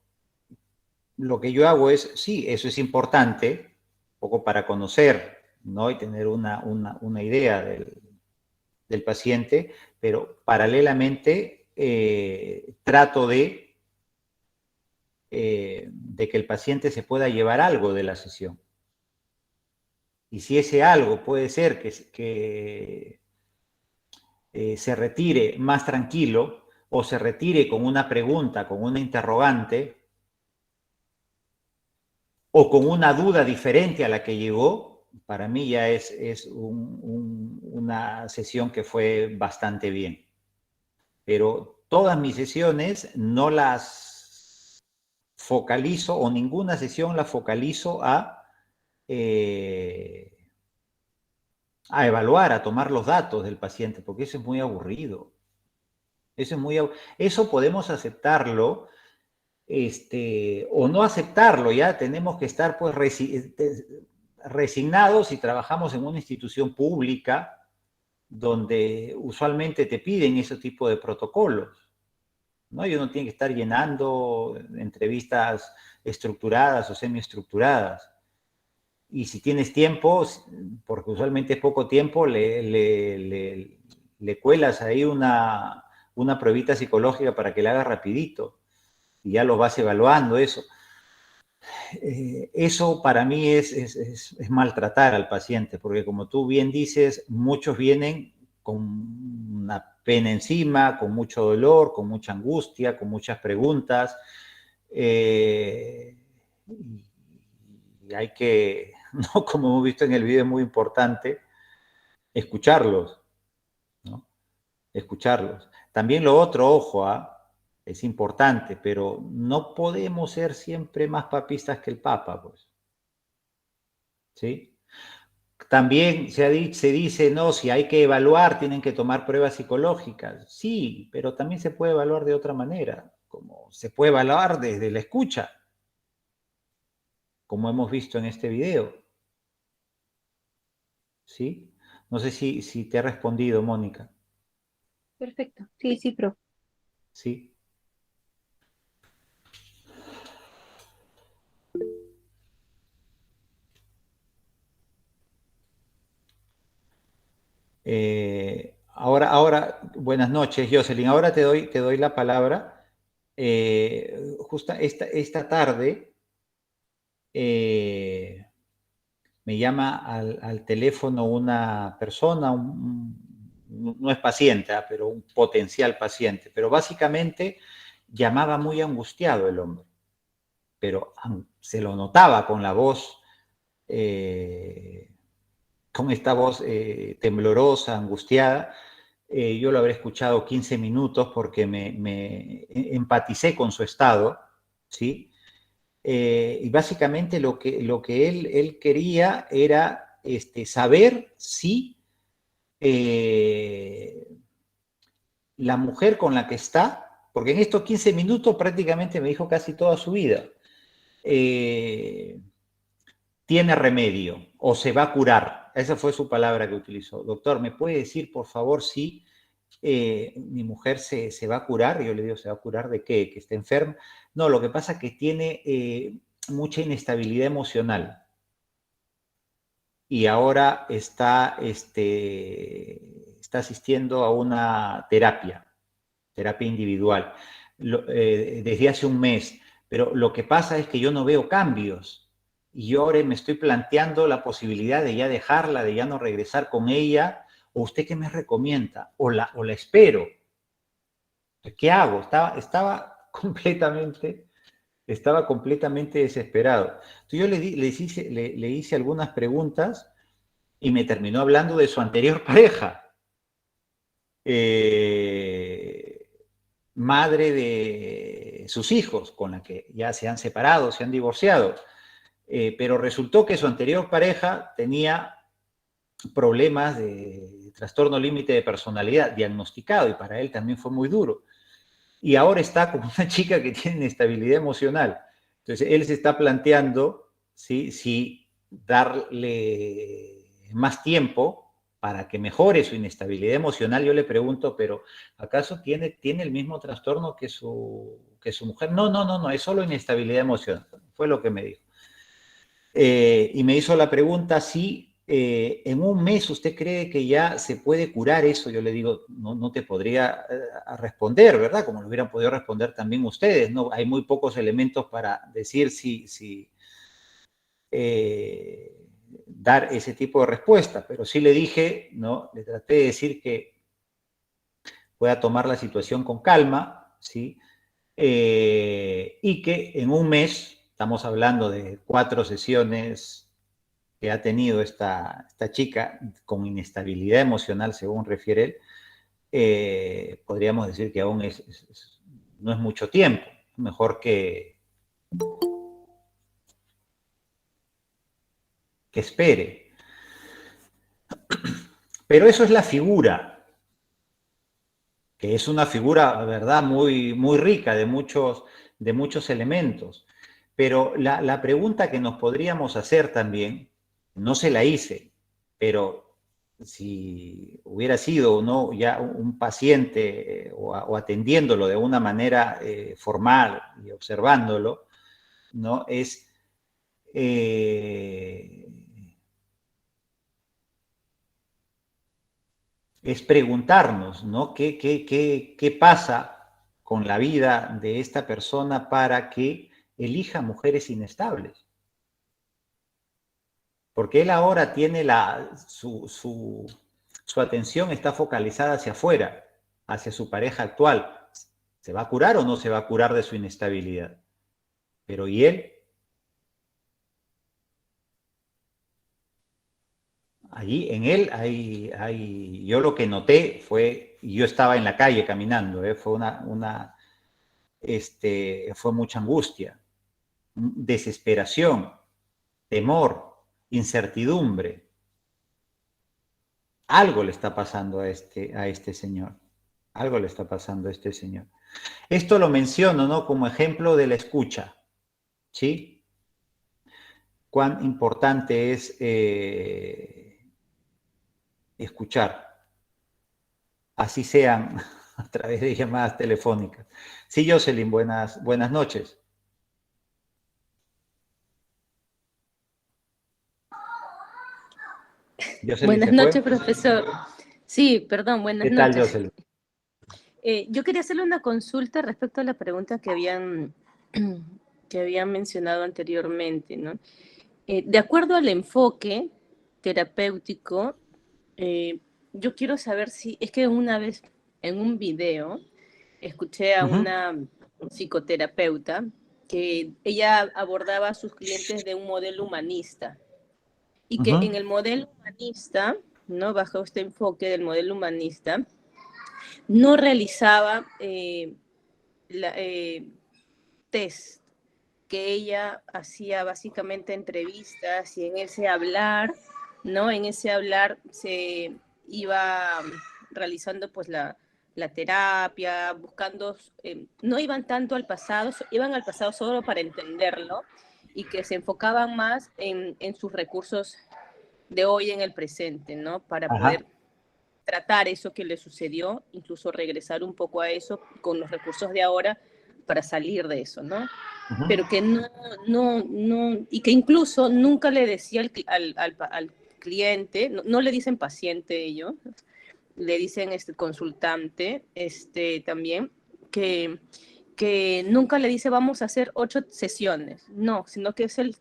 lo que yo hago es, sí, eso es importante, un poco para conocer, ¿no? Y tener una idea del paciente, pero paralelamente trato de que el paciente se pueda llevar algo de la sesión. Y si ese algo puede ser que se retire más tranquilo o se retire con una pregunta, con una interrogante o con una duda diferente a la que llegó, para mí ya es una sesión que fue bastante bien. Pero todas mis sesiones no las focalizo o ninguna sesión la focalizo a evaluar, a tomar los datos del paciente, porque eso es muy aburrido. Eso podemos aceptarlo, o no aceptarlo, ya tenemos que estar pues resignados si trabajamos en una institución pública donde usualmente te piden ese tipo de protocolos, ¿no? Y uno tiene que estar llenando entrevistas estructuradas o semiestructuradas. Y si tienes tiempo, porque usualmente es poco tiempo, le cuelas ahí una pruebita psicológica para que la haga rapidito y ya lo vas evaluando eso. Eso para mí es maltratar al paciente, porque como tú bien dices, muchos vienen con una pena encima, con mucho dolor, con mucha angustia, con muchas preguntas, y hay que, ¿no? Como hemos visto en el video, es muy importante escucharlos, escucharlos. También lo otro, ojo, es importante, pero no podemos ser siempre más papistas que el Papa, pues. ¿Sí? También se dice, no, si hay que evaluar, tienen que tomar pruebas psicológicas. Sí, pero también se puede evaluar de otra manera, como se puede evaluar desde la escucha, como hemos visto en este video. ¿Sí? No sé si te ha respondido, Mónica. Perfecto. Sí, sí, profe. ¿Sí? Buenas noches, Jocelyn. Ahora te doy la palabra. Justo esta tarde me llama al teléfono una persona, no es paciente, pero un potencial paciente, pero básicamente llamaba muy angustiado el hombre, pero se lo notaba con la voz, con esta voz temblorosa, angustiada. Yo lo habré escuchado 15 minutos porque me empaticé con su estado, ¿sí? Y básicamente lo que él quería era saber si la mujer con la que está, porque en estos 15 minutos prácticamente me dijo casi toda su vida, tiene remedio o se va a curar. Esa fue su palabra que utilizó. Doctor, ¿me puede decir, por favor, si mi mujer se va a curar? Y yo le digo, ¿se va a curar de qué? ¿Que está enferma? No, lo que pasa es que tiene mucha inestabilidad emocional y ahora está asistiendo a una terapia individual, desde hace un mes. Pero lo que pasa es que yo no veo cambios y yo ahora me estoy planteando la posibilidad de ya dejarla, de ya no regresar con ella. ¿O usted qué me recomienda? ¿O la espero? ¿Qué hago? Estaba completamente desesperado. Entonces yo le hice algunas preguntas y me terminó hablando de su anterior pareja, madre de sus hijos, con la que ya se han separado, se han divorciado. Pero resultó que su anterior pareja tenía problemas de trastorno límite de personalidad diagnosticado y para él también fue muy duro. Y ahora está con una chica que tiene inestabilidad emocional. Entonces, él se está planteando si darle más tiempo para que mejore su inestabilidad emocional. Yo le pregunto, pero ¿acaso tiene el mismo trastorno que su mujer? No, es solo inestabilidad emocional. Fue lo que me dijo. Y me hizo la pregunta si en un mes usted cree que ya se puede curar eso. Yo le digo, no te podría responder, ¿verdad? Como lo hubieran podido responder también ustedes, ¿no? Hay muy pocos elementos para decir si dar ese tipo de respuesta, pero sí le dije, ¿no? Le traté de decir que pueda tomar la situación con calma, ¿sí? Y que en un mes, estamos hablando de 4 sesiones que ha tenido esta chica con inestabilidad emocional, según refiere él, podríamos decir que aún no es mucho tiempo, mejor que espere. Pero eso es la figura, que es una figura, verdad, muy rica de muchos elementos. Pero la pregunta que nos podríamos hacer también, no se la hice, pero si hubiera sido no ya un paciente o atendiéndolo de una manera formal y observándolo, ¿no? Es preguntarnos, ¿no? ¿Qué pasa con la vida de esta persona para que elija mujeres inestables? Porque él ahora tiene su atención está focalizada hacia afuera, hacia su pareja actual. ¿Se va a curar o no se va a curar de su inestabilidad? Pero ¿y él? Allí en él yo lo que noté fue y yo estaba en la calle caminando, fue mucha angustia, desesperación, temor, incertidumbre. Algo le está pasando a este señor. Algo le está pasando a este señor. Esto lo menciono, ¿no?, como ejemplo de la escucha, ¿sí? Cuán importante es escuchar, así sean a través de llamadas telefónicas. Sí, Jocelyn, buenas noches. Jocelyn, buenas noches, profesor. Sí, perdón, buenas noches. ¿Qué tal, Jocelyn? Yo quería hacerle una consulta respecto a la pregunta que habían mencionado anteriormente, ¿no? De acuerdo al enfoque terapéutico, yo quiero saber si, es que una vez en un video escuché a una psicoterapeuta que ella abordaba a sus clientes de un modelo humanista y que en el modelo humanista, ¿no?, bajo este enfoque del modelo humanista, no realizaba test, que ella hacía básicamente entrevistas y en ese hablar, ¿no? En ese hablar se iba realizando pues la terapia, buscando, no iban tanto al pasado, iban al pasado solo para entenderlo y que se enfocaban más en sus recursos de hoy en el presente, ¿no? Para poder tratar eso que le sucedió, incluso regresar un poco a eso con los recursos de ahora para salir de eso, ¿no? Pero que no, y que incluso nunca le decía al cliente, no le dicen paciente ellos, le dicen consultante, también, que nunca le dice vamos a hacer 8 sesiones, no, sino que es el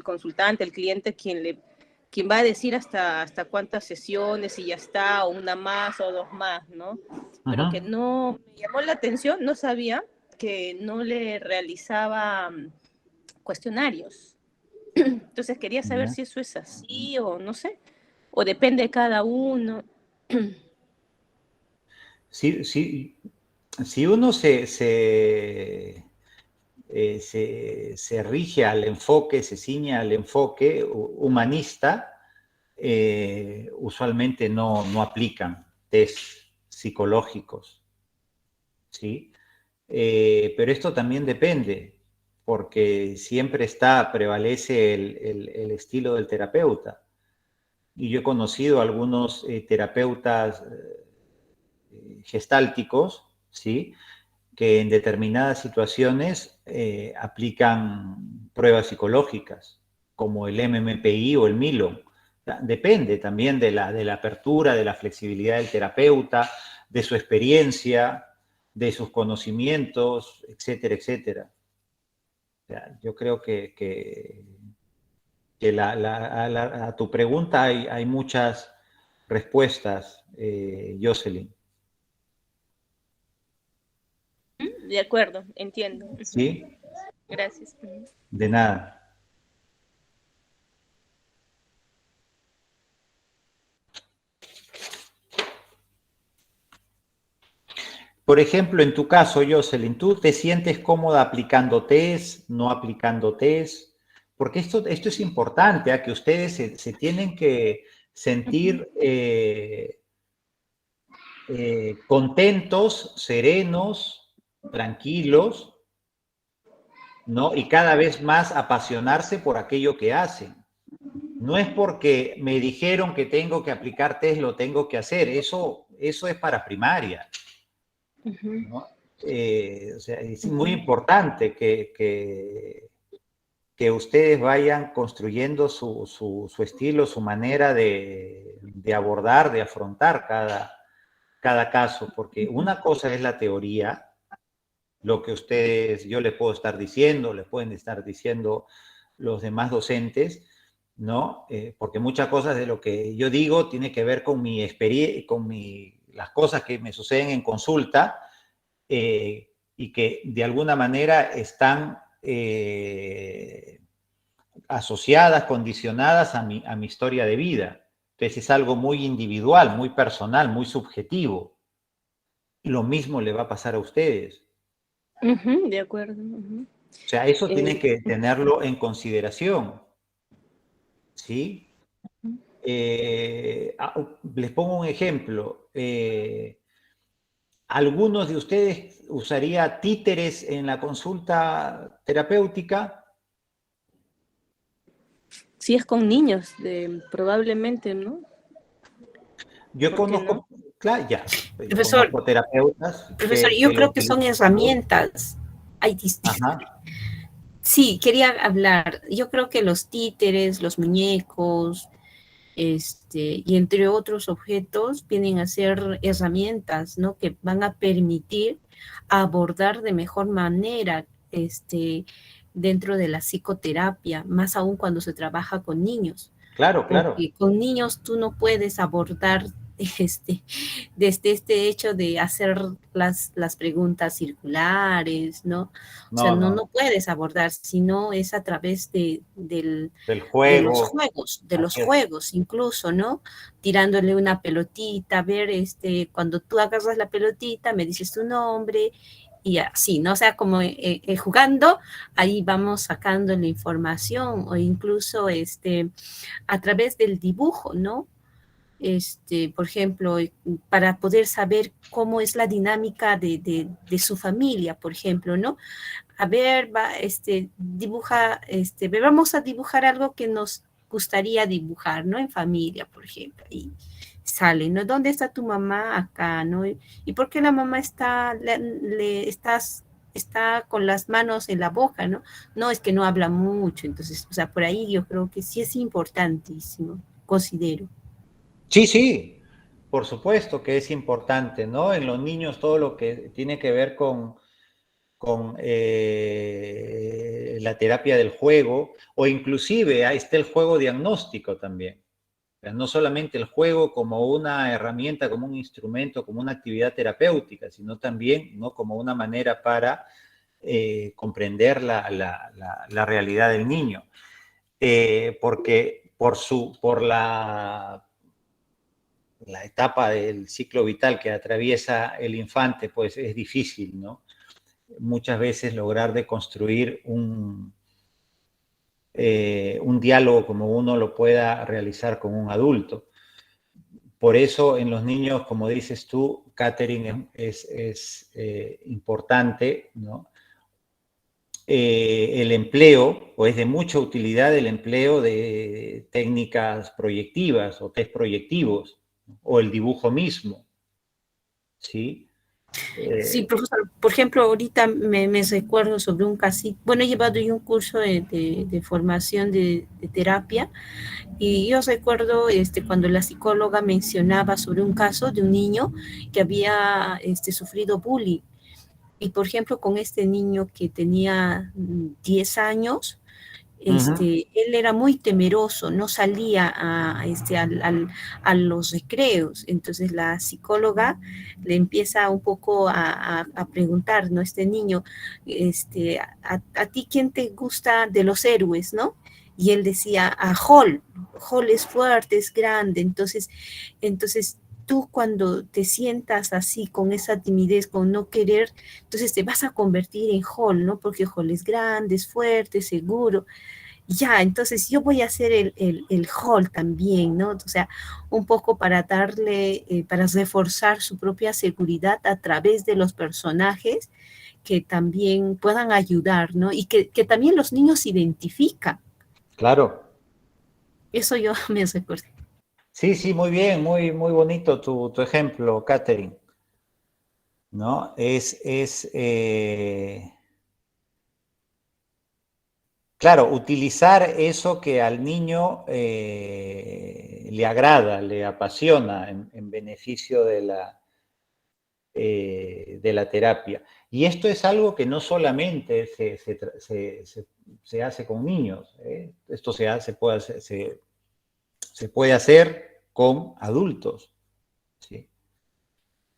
consultante, el cliente quien va a decir hasta cuántas sesiones y ya está, o una más o 2 más, ¿no? Pero que no, me llamó la atención, no sabía que no le realizaba cuestionarios. Entonces quería saber si eso es así o no sé, o depende de cada uno. Sí, si uno se rige al enfoque, se ciña al enfoque humanista, usualmente no aplican test psicológicos, ¿sí? Pero esto también depende, porque siempre prevalece el estilo del terapeuta. Y yo he conocido algunos terapeutas gestálticos, ¿sí?, que en determinadas situaciones aplican pruebas psicológicas, como el MMPI o el Milo. Depende también de la apertura, de la flexibilidad del terapeuta, de su experiencia, de sus conocimientos, etcétera, etcétera. O sea, yo creo que a tu pregunta hay muchas respuestas, Jocelyn. De acuerdo, entiendo. ¿Sí? Gracias. De nada. Por ejemplo, en tu caso, Jocelyn, ¿tú te sientes cómoda aplicando test, no aplicando test? Porque esto es importante, que ustedes se tienen que sentir contentos, serenos, tranquilos, ¿no? Y cada vez más apasionarse por aquello que hacen. No es porque me dijeron que tengo que aplicar test, lo tengo que hacer. Eso es para primaria, ¿no? O sea, es muy importante que ustedes vayan construyendo su estilo, su manera de abordar, de afrontar cada caso, porque una cosa es la teoría, lo que yo les puedo estar diciendo, les pueden estar diciendo los demás docentes, ¿no? Porque muchas cosas de lo que yo digo tiene que ver con mi experiencia, las cosas que me suceden en consulta, y que de alguna manera están asociadas, condicionadas a mi historia de vida. Entonces es algo muy individual, muy personal, muy subjetivo. lo mismo le va a pasar a ustedes. De acuerdo. O sea, eso tienen que tenerlo en consideración, ¿sí? Les pongo un ejemplo. ¿Algunos de ustedes usaría títeres en la consulta terapéutica? Si es con niños, probablemente, ¿no? Yo ¿Por qué conozco, no? claro, ya, yo Profesor, conozco terapeutas profesor, que yo lo creo que son utilizan. herramientas. Ay, Ajá. sí, quería hablar. Yo creo que los títeres, los muñecos, y entre otros objetos vienen a ser herramientas, ¿no? Que van a permitir abordar de mejor manera, dentro de la psicoterapia, más aún cuando se trabaja con niños, Claro, claro. porque con niños tú no puedes abordar desde este hecho de hacer las preguntas circulares, ¿no? O sea, No, no, no. no puedes abordar, sino es a través Del de juego. los Así es. juegos incluso, ¿no? Tirándole una pelotita, a ver, cuando tú agarras la pelotita, me dices tu nombre y así, ¿no? O sea, como jugando, ahí vamos sacando la información o incluso a través del dibujo, ¿no? Por ejemplo, para poder saber cómo es la dinámica de su familia, por ejemplo, ¿no? A ver, dibuja, vamos a dibujar algo que nos gustaría dibujar, ¿no? En familia, por ejemplo, y sale, ¿no? ¿Dónde está tu mamá? Acá, ¿no? ¿Y por qué la mamá está con las manos en la boca, ¿no? No, es que no habla mucho, entonces, o sea, por ahí yo creo que sí es importantísimo, considero. Sí, sí, por supuesto que es importante, ¿no? En los niños todo lo que tiene que ver con la terapia del juego, o inclusive ahí está el juego diagnóstico también. O sea, no solamente el juego como una herramienta, como un instrumento, como una actividad terapéutica, sino también, ¿no?, como una manera para comprender la realidad del niño. Porque por la etapa del ciclo vital que atraviesa el infante, pues es difícil, ¿no? Muchas veces lograr de construir un diálogo como uno lo pueda realizar con un adulto. Por eso en los niños, como dices tú, Catherine, es importante, ¿no? El empleo, o es de mucha utilidad el empleo de técnicas proyectivas o test proyectivos, o el dibujo mismo, ¿sí? Sí, profesor, por ejemplo, ahorita me recuerdo sobre un casito, bueno, he llevado yo un curso de formación de terapia y yo recuerdo cuando la psicóloga mencionaba sobre un caso de un niño que había sufrido bullying y, por ejemplo, con este niño que tenía 10 años, él era muy temeroso, no salía a los recreos. Entonces la psicóloga le empieza un poco a preguntar, ¿no? Este niño, a ti quién te gusta de los héroes, ¿no? Y él decía, a Hall es fuerte, es grande. Entonces tú cuando te sientas así, con esa timidez, con no querer, entonces te vas a convertir en Hall, ¿no? Porque Hall es grande, es fuerte, es seguro. Ya, entonces yo voy a hacer el hall también, ¿no? O sea, un poco para darle, para reforzar su propia seguridad a través de los personajes que también puedan ayudar, ¿no? Y que también los niños identifican. Claro. Eso yo me recuerdo. Sí, sí, muy bien, muy, muy bonito tu ejemplo, Catherine, ¿no? Claro, utilizar eso que al niño le agrada, le apasiona en beneficio de la terapia. Y esto es algo que no solamente se hace con niños, ¿eh? Esto se puede hacer con adultos, ¿sí?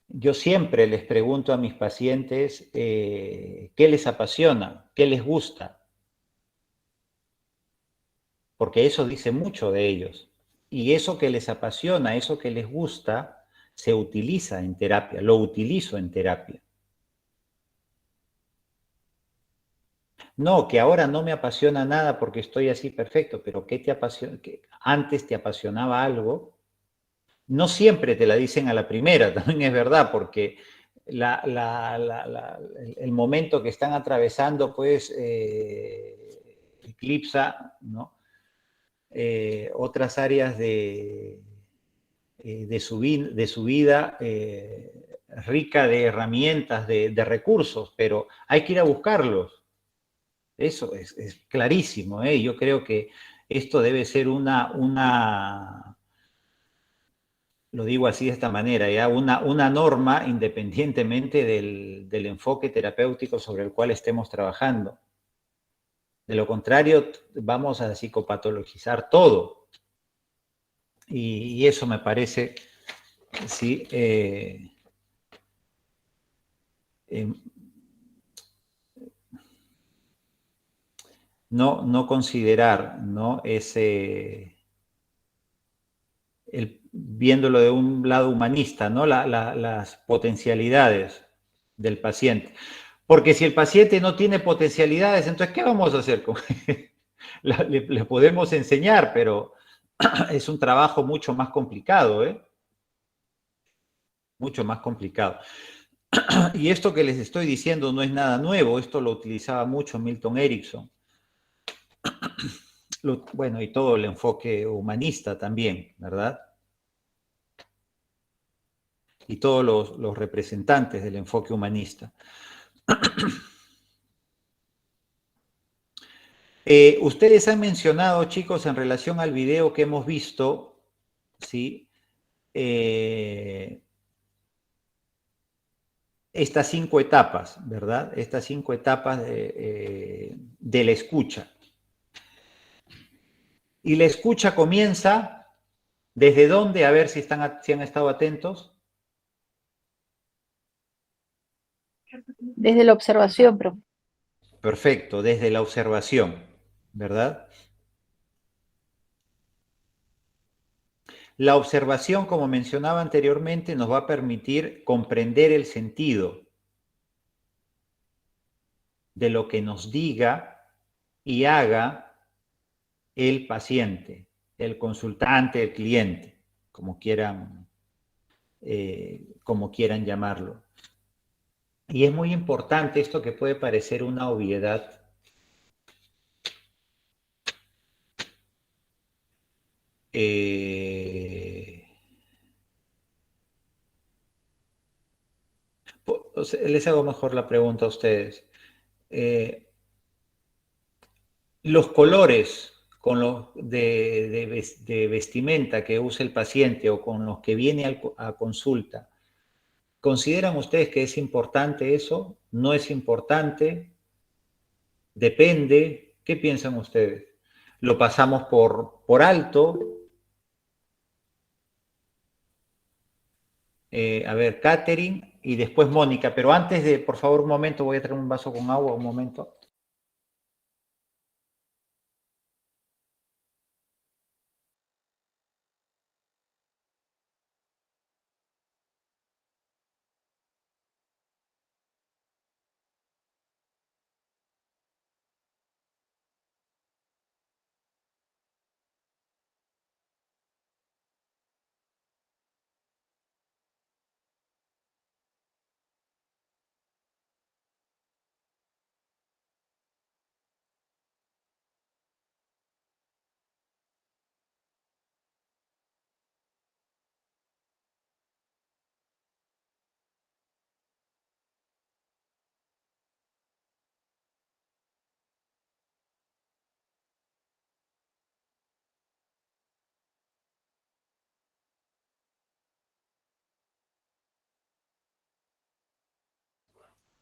Yo siempre les pregunto a mis pacientes qué les apasiona, qué les gusta, porque eso dice mucho de ellos. Y eso que les apasiona, eso que les gusta, se utiliza en terapia, lo utilizo en terapia. No, que ahora no me apasiona nada porque estoy así perfecto, pero ¿qué te apasiona? ¿Que antes te apasionaba algo? No siempre te la dicen a la primera, también es verdad, porque el momento que están atravesando, pues, eclipsa, ¿no? Otras áreas de su vida rica de herramientas, de recursos, pero hay que ir a buscarlos. Eso es clarísimo, ¿eh? Yo creo que esto debe ser lo digo así de esta manera, ¿ya? Una norma independientemente del enfoque terapéutico sobre el cual estemos trabajando. De lo contrario, vamos a psicopatologizar todo. Y eso me parece, sí, no considerar, ¿no? Viéndolo de un lado humanista, ¿no? Las potencialidades del paciente. Porque si el paciente no tiene potencialidades, entonces, ¿qué vamos a hacer con él? Le podemos enseñar, pero es un trabajo mucho más complicado, ¿eh? Mucho más complicado. Y esto que les estoy diciendo no es nada nuevo, esto lo utilizaba mucho Milton Erickson. Bueno, y todo el enfoque humanista también, ¿verdad? Y todos los representantes del enfoque humanista. Ustedes han mencionado, chicos, en relación al video que hemos visto, ¿sí? Estas 5 etapas, ¿verdad? Estas 5 etapas de la escucha. Y la escucha comienza, ¿desde dónde? A ver si han estado atentos. Desde la observación, profe. Perfecto, desde la observación, ¿verdad? La observación, como mencionaba anteriormente, nos va a permitir comprender el sentido de lo que nos diga y haga el paciente, el consultante, el cliente, como quieran llamarlo. Y es muy importante esto que puede parecer una obviedad. Les hago mejor la pregunta a ustedes. Los colores de vestimenta que usa el paciente o con los que viene a consulta, ¿consideran ustedes que es importante eso? ¿No es importante? ¿Depende? ¿Qué piensan ustedes? ¿Lo pasamos por alto? A ver, Catherine y después Mónica, pero antes de, por favor, un momento, voy a traer un vaso con agua, un momento.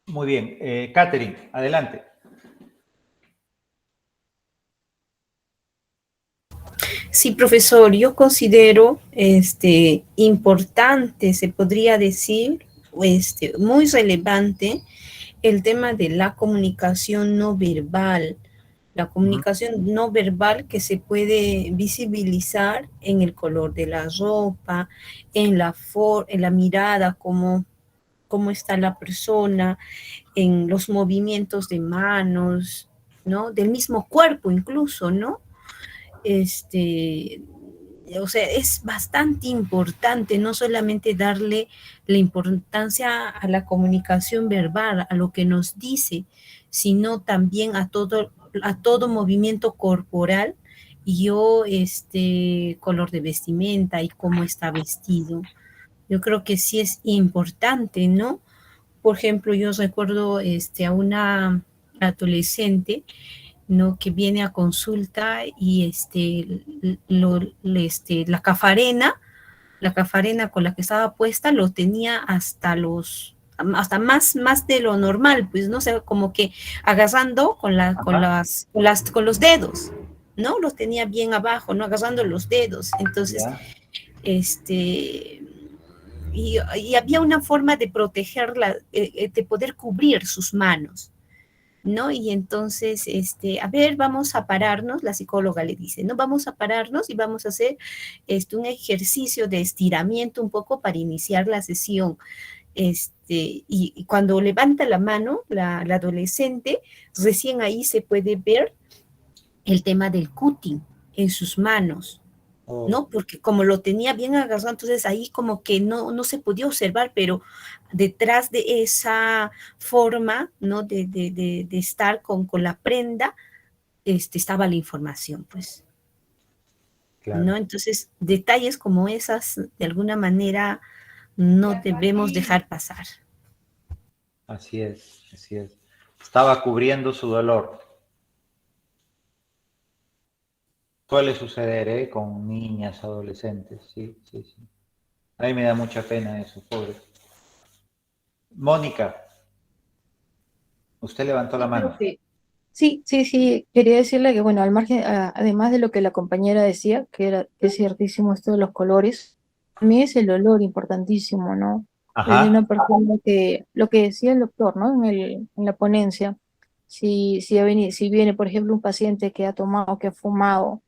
Muy bien. Catherine, adelante. Sí, profesor, yo considero importante, se podría decir, muy relevante el tema de la comunicación no verbal, La comunicación no verbal que se puede visibilizar en el color de la ropa, en la mirada, cómo está la persona, en los movimientos de manos, ¿no? Del mismo cuerpo incluso, ¿no? O sea, es bastante importante no solamente darle la importancia a la comunicación verbal, a lo que nos dice, sino también a todo movimiento corporal y color de vestimenta y cómo está vestido. Yo creo que sí es importante, ¿no? Por ejemplo, yo recuerdo a una adolescente, ¿no? Que viene a consulta y la cafarena con la que estaba puesta lo tenía hasta más de lo normal, pues, no sé, como que agarrando con los dedos, ¿no? Los tenía bien abajo, ¿no? Agarrando los dedos. Entonces, ¿Ya? y había una forma de protegerla, de poder cubrir sus manos, ¿no? Y entonces, a ver, vamos a pararnos, la psicóloga le dice, ¿no? Vamos a pararnos y vamos a hacer un ejercicio de estiramiento un poco para iniciar la sesión. Y cuando levanta la mano, la adolescente, recién ahí se puede ver el tema del cutting en sus manos, ¿no? Porque como lo tenía bien agarrado, entonces ahí como que no se podía observar, pero detrás de esa forma, ¿no? De estar con la prenda, estaba la información, pues, Claro. ¿no? Entonces, detalles como esas, de alguna manera, no debemos dejar pasar. Así es, así es. Estaba cubriendo su dolor. Suele suceder, ¿eh? Con niñas, adolescentes, sí, sí, sí. A mí me da mucha pena eso, pobre. Mónica, usted levantó la mano. Sí, sí, sí, quería decirle que, bueno, al margen, además de lo que la compañera decía, que es ciertísimo esto de los colores, a mí es el olor importantísimo, ¿no? Desde Ajá. una persona que, lo que decía el doctor, ¿no? En la ponencia, si viene, por ejemplo, un paciente que ha tomado, que ha fumado,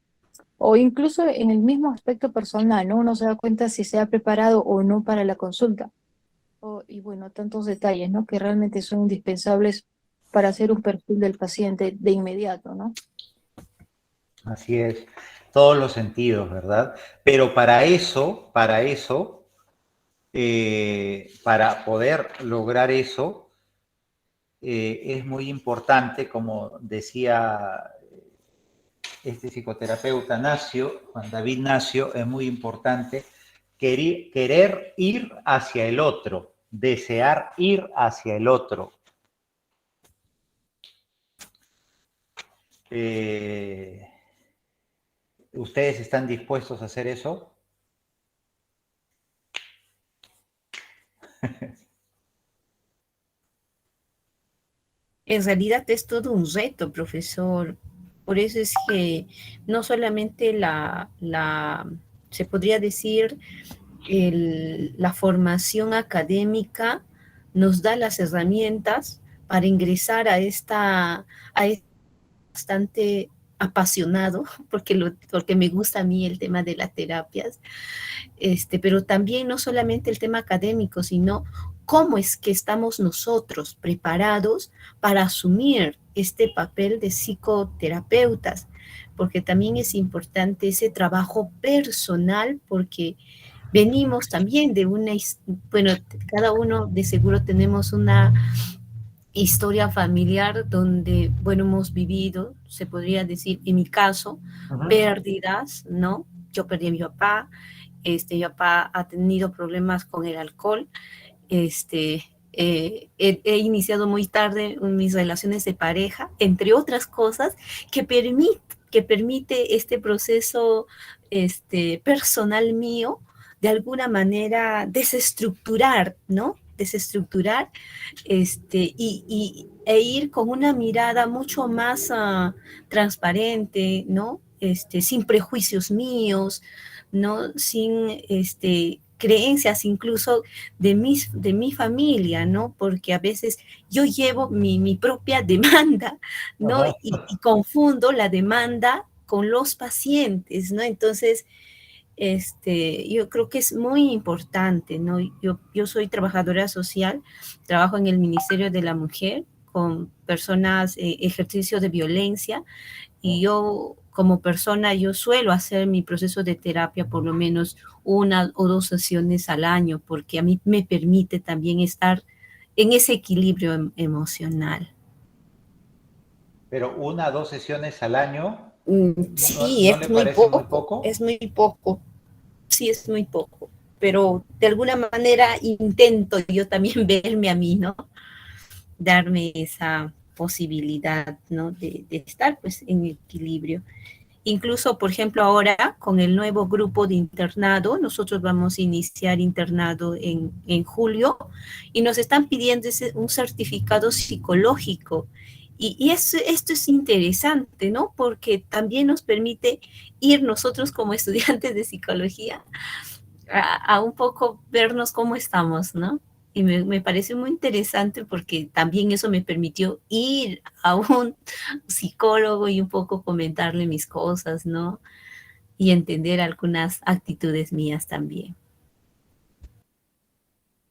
o incluso en el mismo aspecto personal, ¿no? Uno se da cuenta si se ha preparado o no para la consulta. Y bueno, tantos detalles, ¿no? Que realmente son indispensables para hacer un perfil del paciente de inmediato, ¿no? Así es, todos los sentidos, ¿verdad? Pero para poder lograr eso, es muy importante, como decía este psicoterapeuta Nacio, Juan David Nacio, es muy importante querer ir hacia el otro, desear ir hacia el otro. ¿Ustedes están dispuestos a hacer eso? En realidad es todo un reto, profesor. Por eso es que no solamente se podría decir, la formación académica nos da las herramientas para ingresar a este bastante apasionado, porque me gusta a mí el tema de las terapias, pero también no solamente el tema académico, sino cómo es que estamos nosotros preparados para asumir este papel de psicoterapeutas, porque también es importante ese trabajo personal, porque venimos también de bueno, cada uno de seguro tenemos una historia familiar donde, bueno, hemos vivido, se podría decir, en mi caso, pérdidas, ¿no? Yo perdí a mi papá ha tenido problemas con el alcohol, he iniciado muy tarde mis relaciones de pareja, entre otras cosas, que permite este proceso personal mío, de alguna manera desestructurar, ¿no? Desestructurar e ir con una mirada mucho más transparente, ¿no? Sin prejuicios míos, ¿no? Sin creencias incluso de mi familia, ¿no? Porque a veces yo llevo mi propia demanda, ¿no? Ajá. Y confundo la demanda con los pacientes, ¿no? Entonces, yo creo que es muy importante, ¿no? Yo soy trabajadora social, trabajo en el Ministerio de la Mujer con personas, ejercicio de violencia, y yo como persona, yo suelo hacer mi proceso de terapia por lo menos 1 o 2 sesiones al año, porque a mí me permite también estar en ese equilibrio emocional. Pero 1 o 2 sesiones al año, Sí, ¿no le parece muy poco? es muy poco, sí es muy poco, pero de alguna manera intento yo también verme a mí, ¿no? Darme esa posibilidad, ¿no? De estar pues en equilibrio. Incluso, por ejemplo, ahora con el nuevo grupo de internado, nosotros vamos a iniciar internado en julio y nos están pidiendo un certificado psicológico. Y esto es interesante, ¿no? Porque también nos permite ir nosotros como estudiantes de psicología a un poco vernos cómo estamos, ¿no? Y me pareció muy interesante porque también eso me permitió ir a un psicólogo y un poco comentarle mis cosas, ¿no? Y entender algunas actitudes mías también.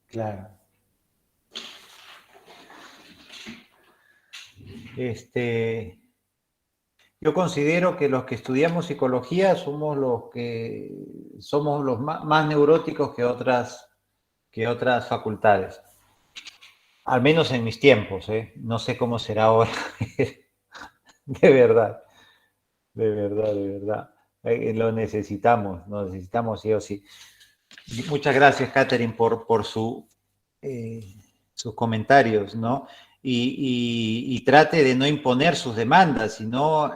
Claro. Yo considero que los que estudiamos psicología somos los más neuróticos que otras facultades. Al menos en mis tiempos, ¿eh? No sé cómo será ahora. De verdad, de verdad, de verdad. Lo necesitamos sí o sí. Muchas gracias, Catherine, por sus comentarios, ¿no? Y trate de no imponer sus demandas, sino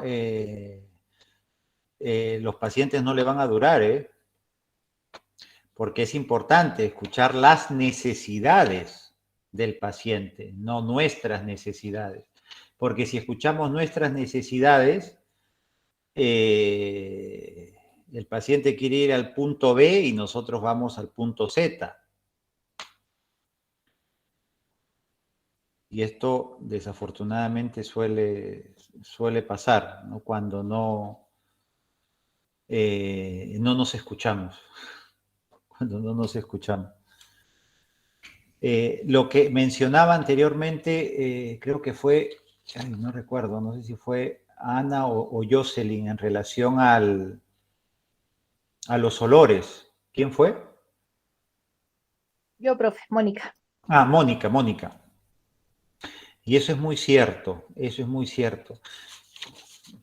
los pacientes no le van a durar, ¿eh? Porque es importante escuchar las necesidades del paciente, no nuestras necesidades. Porque si escuchamos nuestras necesidades, el paciente quiere ir al punto B y nosotros vamos al punto Z. Y esto desafortunadamente suele pasar, ¿no? Cuando no nos escuchamos. Cuando no nos escuchamos. Lo que mencionaba anteriormente, creo que fue, no recuerdo, no sé si fue Ana o Jocelyn en relación a los olores. ¿Quién fue? Yo, profe, Mónica. Ah, Mónica. Y eso es muy cierto, eso es muy cierto.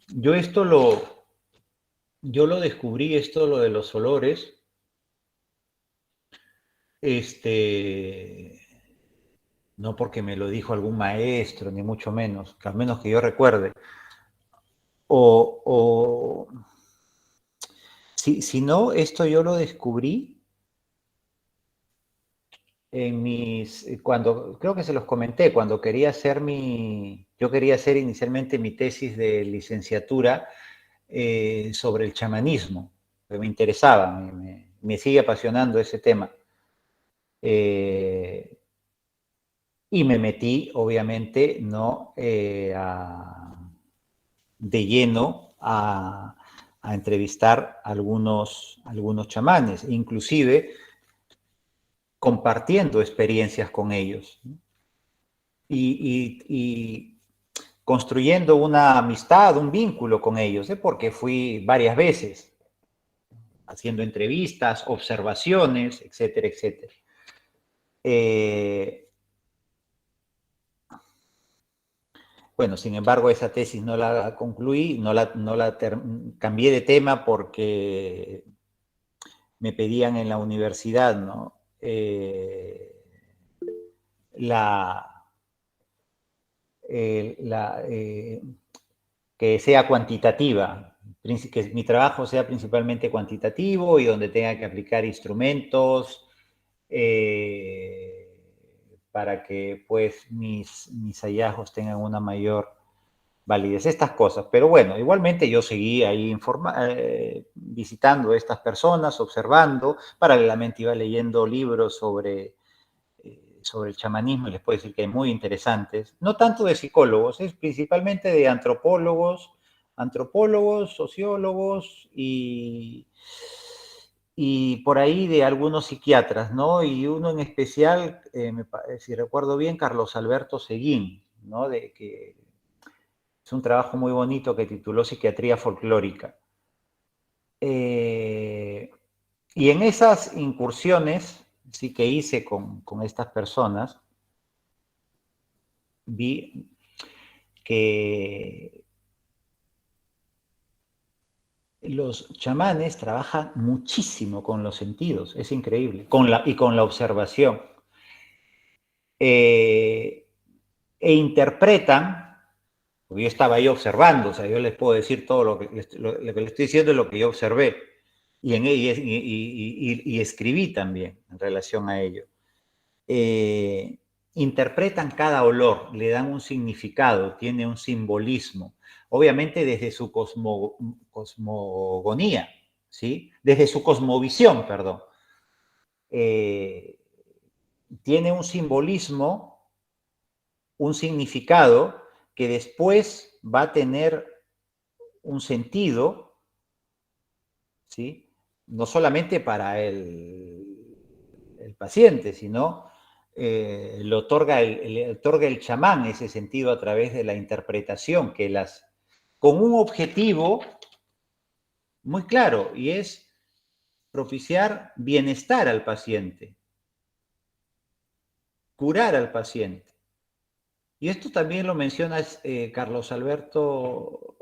Yo lo descubrí, lo de los olores, no porque me lo dijo algún maestro, ni mucho menos, que al menos que yo recuerde. Si no, esto yo lo descubrí cuando, creo que se los comenté, cuando yo quería hacer inicialmente mi tesis de licenciatura sobre el chamanismo, que me interesaba, me sigue apasionando ese tema. Y me metí, obviamente, ¿no? De lleno a entrevistar a algunos chamanes, inclusive compartiendo experiencias con ellos, ¿no? Y construyendo una amistad, un vínculo con ellos, porque fui varias veces haciendo entrevistas, observaciones, etcétera, etcétera. Bueno, sin embargo, esa tesis no la concluí, cambié de tema porque me pedían en la universidad, ¿no? Que sea cuantitativa, que mi trabajo sea principalmente cuantitativo y donde tenga que aplicar instrumentos para que pues mis hallazgos tengan una mayor validez, estas cosas. Pero bueno, igualmente yo seguí ahí visitando a estas personas, observando, paralelamente iba leyendo libros sobre el chamanismo, y les puedo decir que hay muy interesantes, no tanto de psicólogos, es principalmente de antropólogos, sociólogos y por ahí de algunos psiquiatras, ¿no? Y uno en especial, si recuerdo bien, Carlos Alberto Seguín, ¿no? Que es un trabajo muy bonito que tituló Psiquiatría Folclórica. Y en esas incursiones, sí, que hice con estas personas, vi que los chamanes trabajan muchísimo con los sentidos, es increíble, y con la observación. E interpretan, porque yo estaba ahí observando, o sea, yo les puedo decir todo lo que les estoy diciendo es lo que yo observé, y escribí también en relación a ello. Interpretan cada olor, le dan un significado, tiene un simbolismo, obviamente desde su cosmogonía, ¿sí? Desde su cosmovisión, perdón. Tiene un simbolismo, un significado que después va a tener un sentido, ¿sí? No solamente para el paciente, sino le otorga el chamán ese sentido a través de la interpretación, con un objetivo muy claro, y es propiciar bienestar al paciente, curar al paciente. Y esto también lo menciona Carlos Alberto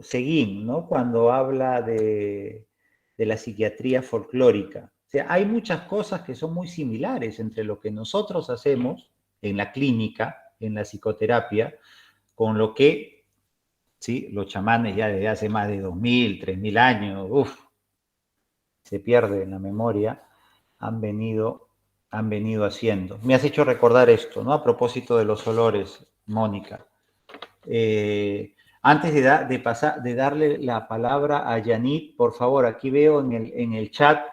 Seguín, ¿no? Cuando habla de la psiquiatría folclórica. O sea, hay muchas cosas que son muy similares entre lo que nosotros hacemos en la clínica, en la psicoterapia, con lo que, ¿sí?, los chamanes ya desde hace más de 2000, 3000 años, se pierde en la memoria, han venido haciendo. Me has hecho recordar esto, ¿no? A propósito de los olores, Mónica. Antes de darle la palabra a Yanit, por favor, aquí veo en el chat,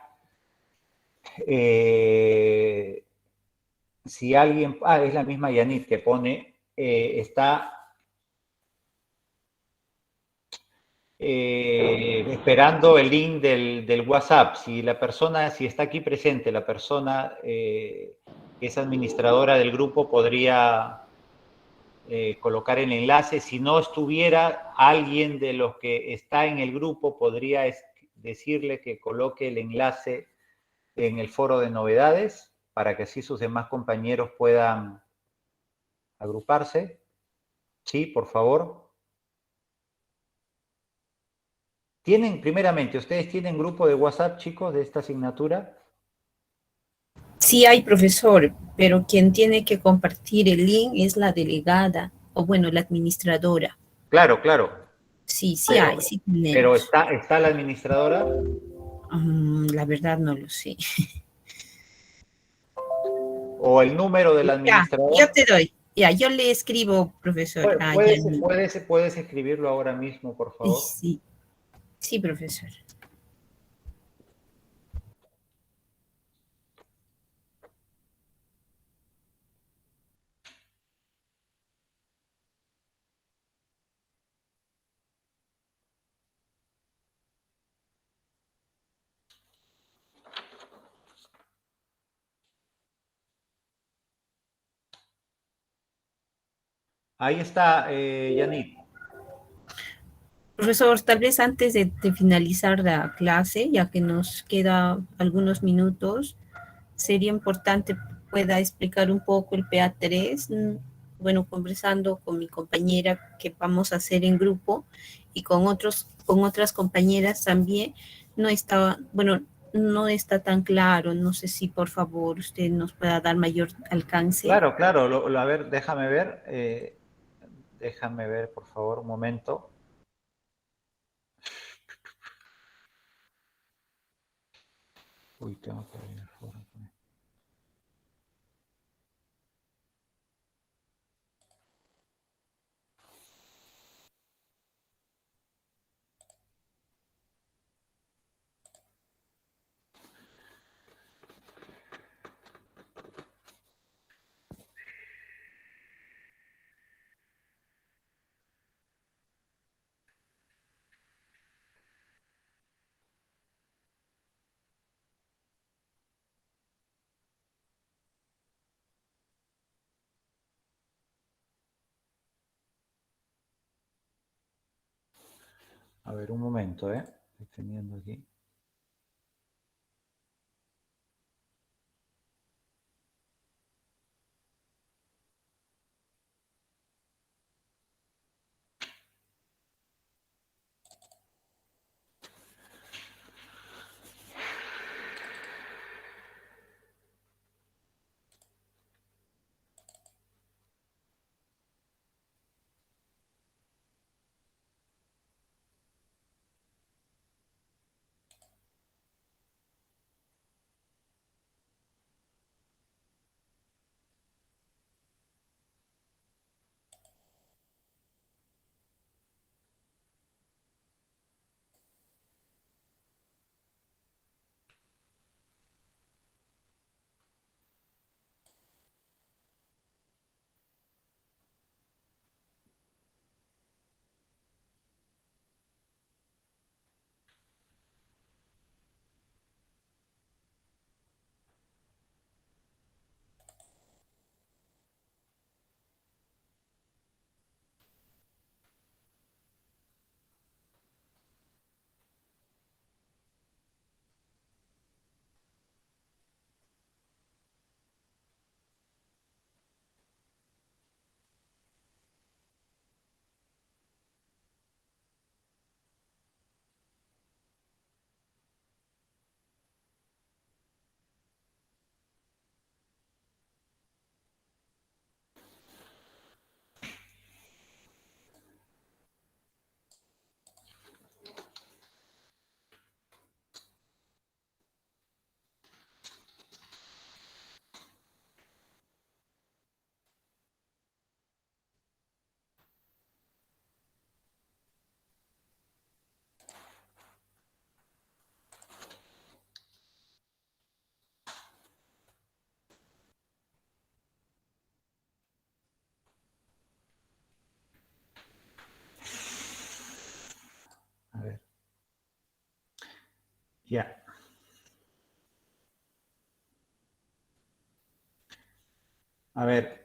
si alguien, es la misma Yanit que pone, está esperando el link del WhatsApp. Si está aquí presente, la persona que es administradora del grupo podría colocar el enlace. Si no estuviera alguien de los que está en el grupo, podría decirle que coloque el enlace en el foro de novedades para que así sus demás compañeros puedan agruparse. Sí, por favor. Primeramente, ¿ustedes tienen grupo de WhatsApp, chicos, de esta asignatura? Sí hay, profesor, pero quien tiene que compartir el link es la delegada, o bueno, la administradora. Claro, claro. Sí Pero, hay, sí tenemos. pero ¿está la administradora? La verdad no lo sé. ¿O el número de la administradora? Yo te doy. Ya, yo le escribo, profesor. ¿Puedes escribirlo ahora mismo, por favor? Sí, sí, profesor. Ahí está, Yanit. Profesor, tal vez antes de finalizar la clase, ya que nos queda algunos minutos, sería importante pueda explicar un poco el PA3, bueno, conversando con mi compañera que vamos a hacer en grupo y con otras compañeras también, no está tan claro, no sé si por favor usted nos pueda dar mayor alcance. Claro, a ver, déjame ver, por favor, un momento. Uy, tengo que abrir el foro. A ver, un momento, estoy teniendo aquí. A ver. Ya. A ver,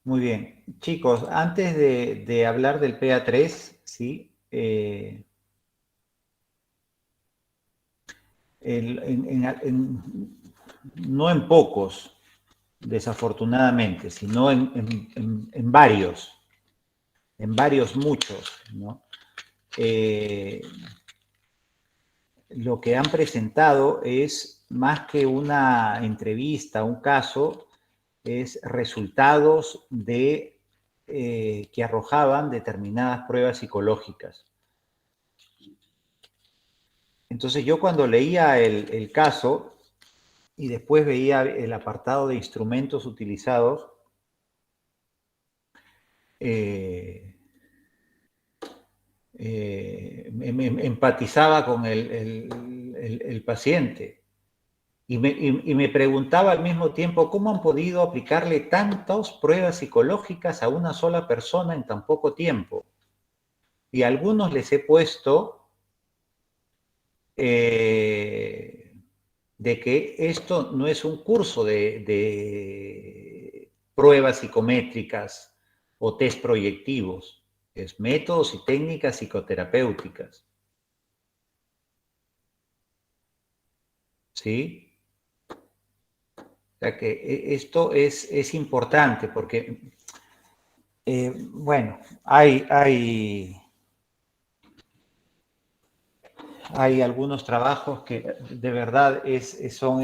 muy bien. Chicos, antes de hablar del PA3, ¿sí? No en pocos, desafortunadamente, sino en varios, muchos, ¿no? Lo que han presentado es más que una entrevista, un caso, es resultados que arrojaban determinadas pruebas psicológicas. Entonces yo cuando leía el caso y después veía el apartado de instrumentos utilizados, me empatizaba con el paciente y me preguntaba al mismo tiempo cómo han podido aplicarle tantas pruebas psicológicas a una sola persona en tan poco tiempo. Y a algunos les he puesto de que esto no es un curso de pruebas psicométricas o test proyectivos, es métodos y técnicas psicoterapéuticas. ¿Sí? O sea que esto es importante porque, bueno, hay algunos trabajos que de verdad son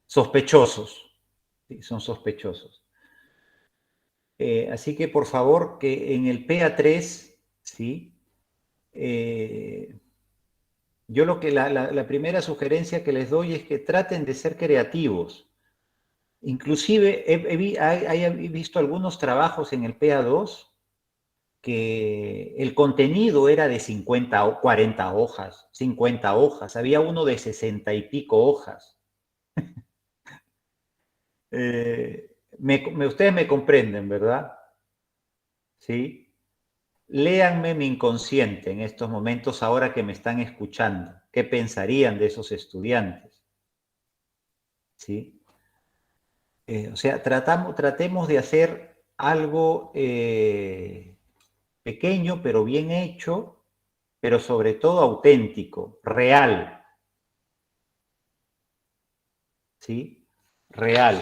sospechosos, ¿sí? Son sospechosos. Así que por favor que en el PA3, ¿sí? Yo la primera sugerencia que les doy es que traten de ser creativos. Inclusive he visto algunos trabajos en el PA2 que el contenido era de 50 o 40 hojas, 50 hojas. Había uno de 60 y pico hojas. Ustedes me comprenden, ¿verdad? ¿sí? Léanme mi inconsciente en estos momentos ahora que me están escuchando. ¿Qué pensarían de esos estudiantes? ¿Sí? O sea, tratemos de hacer algo pequeño, pero bien hecho, pero sobre todo auténtico, real. ¿Sí? Real.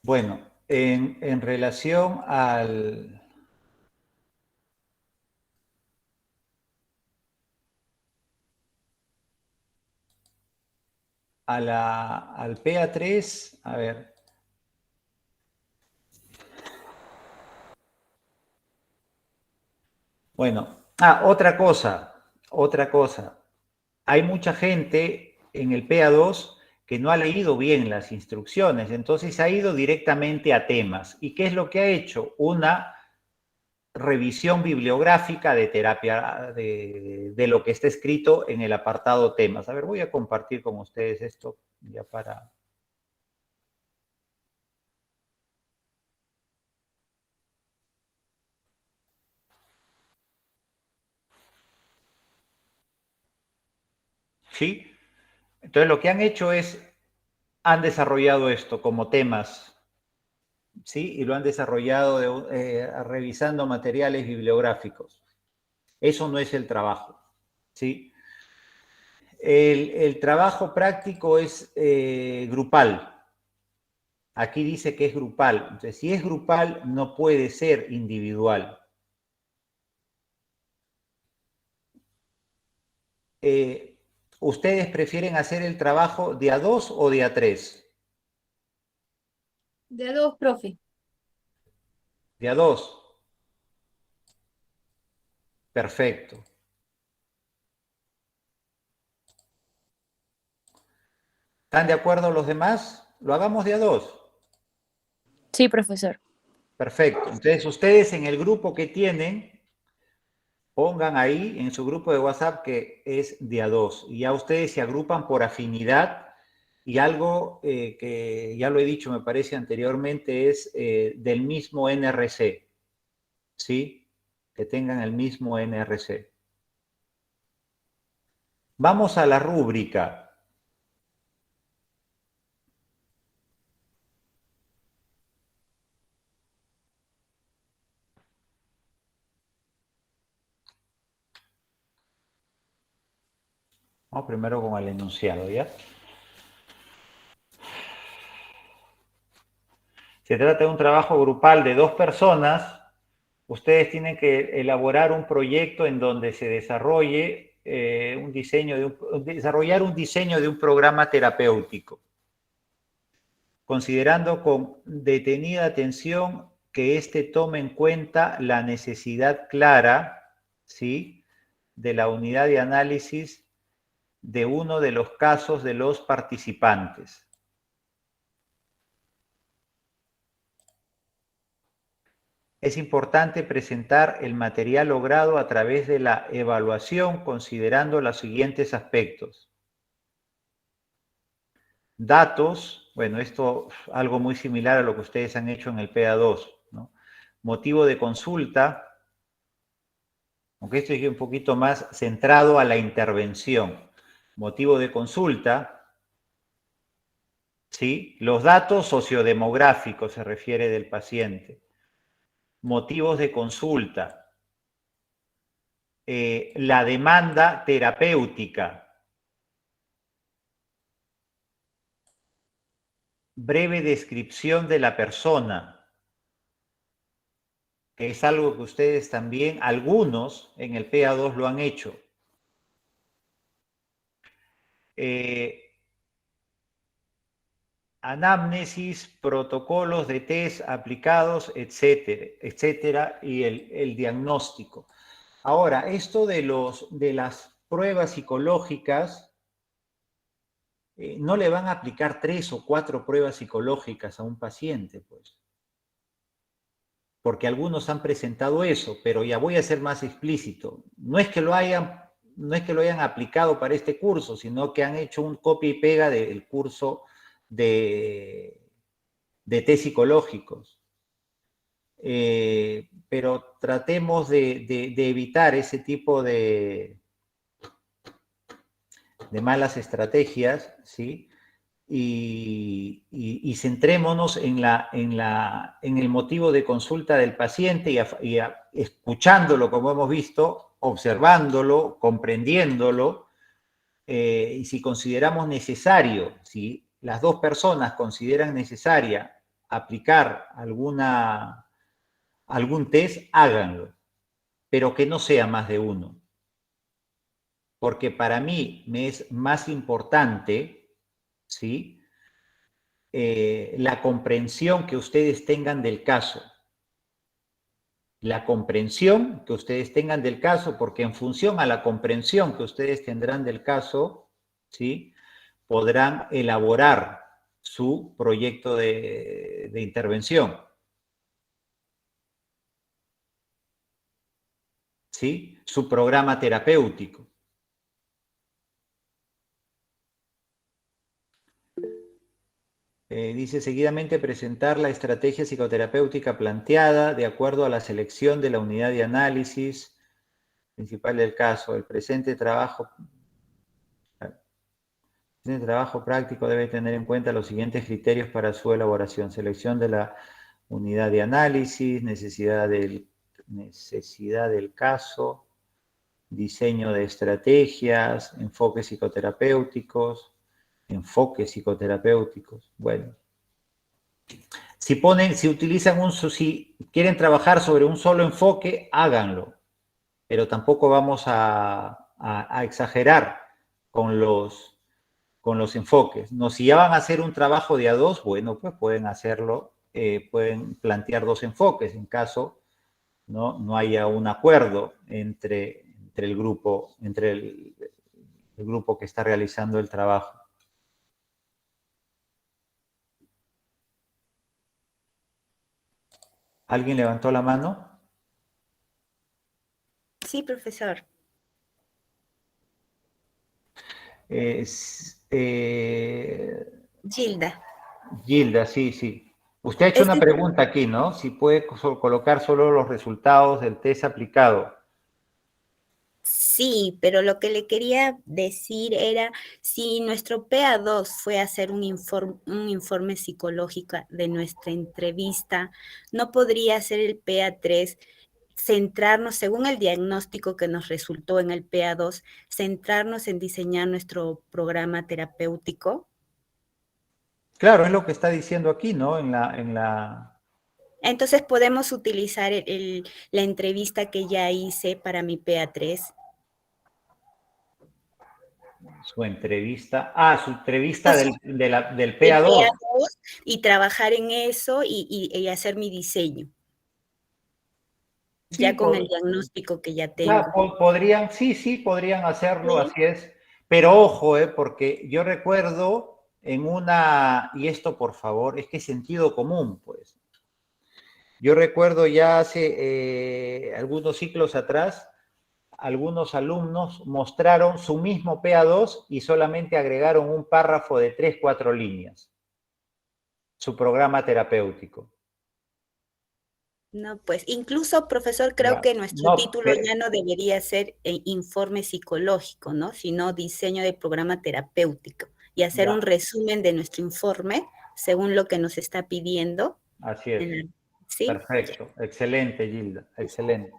Bueno, en relación al al PA3, a ver. Bueno, otra cosa. Hay mucha gente en el PA2 que no ha leído bien las instrucciones, entonces ha ido directamente a temas. ¿Y qué es lo que ha hecho? Una revisión bibliográfica de terapia, de lo que está escrito en el apartado temas. A ver, voy a compartir con ustedes esto ya para... ¿Sí? Entonces lo que han hecho es, han desarrollado esto como temas, ¿sí? Y lo han desarrollado revisando materiales bibliográficos. Eso no es el trabajo, ¿sí? El trabajo práctico es grupal. Aquí dice que es grupal. Entonces, si es grupal, no puede ser individual. ¿Ustedes prefieren hacer el trabajo de a 2 o de a 3? De a 2, profe. De a 2. Perfecto. ¿Están de acuerdo los demás? Lo hagamos de a 2. Sí, profesor. Perfecto. Entonces, ustedes en el grupo que tienen, pongan ahí en su grupo de WhatsApp que es de a 2. Y ya ustedes se agrupan por afinidad. Y algo que ya lo he dicho, me parece anteriormente, es del mismo NRC. ¿Sí? Que tengan el mismo NRC. Vamos a la rúbrica. Vamos primero con el enunciado, ¿ya? Se trata de un trabajo grupal de 2 personas. Ustedes tienen que elaborar un proyecto en donde se desarrolle desarrollar un diseño de un programa terapéutico, considerando con detenida atención que éste tome en cuenta la necesidad clara, ¿sí?, de la unidad de análisis de uno de los casos de los participantes. Es importante presentar el material logrado a través de la evaluación considerando los siguientes aspectos. Datos, bueno, esto algo muy similar a lo que ustedes han hecho en el PA2, ¿no? Motivo de consulta, aunque esto es un poquito más centrado a la intervención. Motivo de consulta, ¿sí? Los datos sociodemográficos se refiere del paciente. Motivos de consulta. La demanda terapéutica. Breve descripción de la persona, que es algo que ustedes también, algunos en el PA2 lo han hecho. Anamnesis, protocolos de test aplicados, etcétera, etcétera, y el diagnóstico. Ahora, esto de las pruebas psicológicas, no le van a aplicar 3 o 4 pruebas psicológicas a un paciente, pues. Porque algunos han presentado eso, pero ya voy a ser más explícito. No es que lo hayan no es que lo hayan aplicado para este curso, sino que han hecho un copia y pega del curso de test psicológicos. Pero tratemos de evitar ese tipo de malas estrategias, ¿sí? Y centrémonos en el motivo de consulta del paciente y escuchándolo, como hemos visto, observándolo, comprendiéndolo, y si consideramos necesario, si las dos personas consideran necesaria aplicar algún test, háganlo, pero que no sea más de uno. Porque para mí me es más importante, ¿sí?, la comprensión que ustedes tengan del caso. La comprensión que ustedes tengan del caso, porque en función a la comprensión que ustedes tendrán del caso, ¿sí?, podrán elaborar su proyecto de intervención. ¿Sí? Su programa terapéutico. Dice, seguidamente presentar la estrategia psicoterapéutica planteada de acuerdo a la selección de la unidad de análisis principal del caso. El presente trabajo práctico debe tener en cuenta los siguientes criterios para su elaboración. Selección de la unidad de análisis, necesidad del caso, diseño de estrategias, enfoques psicoterapéuticos. Bueno, si quieren trabajar sobre un solo enfoque, háganlo, pero tampoco vamos a exagerar con los enfoques. No, si ya van a hacer un trabajo de a dos, bueno, pues pueden hacerlo, pueden plantear dos enfoques en caso no haya un acuerdo entre el grupo, el grupo que está realizando el trabajo. ¿Alguien levantó la mano? Sí, profesor. Gilda. Gilda, sí. Usted ha hecho una pregunta aquí, ¿no? Si puede colocar solo los resultados del test aplicado. Sí, pero lo que le quería decir era, si nuestro PA2 fue a hacer un informe psicológico de nuestra entrevista, ¿no podría ser el PA3 centrarnos, según el diagnóstico que nos resultó en el PA2, centrarnos en diseñar nuestro programa terapéutico? Claro, es lo que está diciendo aquí, ¿no? Entonces podemos utilizar la entrevista que ya hice para mi PA3. Su entrevista. Su entrevista del El PA2. PA2 y trabajar en eso y hacer mi diseño. Sí, ya con el diagnóstico que ya tengo. Claro, podrían hacerlo, sí. Así es. Pero ojo, porque yo recuerdo y esto por favor, es que es sentido común, pues. Yo recuerdo ya hace algunos ciclos atrás, algunos alumnos mostraron su mismo PA2 y solamente agregaron un párrafo de 3, 4 líneas. Su programa terapéutico. No, pues incluso, profesor, creo que nuestro título ya no debería ser informe psicológico, ¿no? Sino diseño de programa terapéutico y hacer un resumen de nuestro informe según lo que nos está pidiendo. Así es. ¿Sí? Perfecto. Excelente, Gilda. Excelente.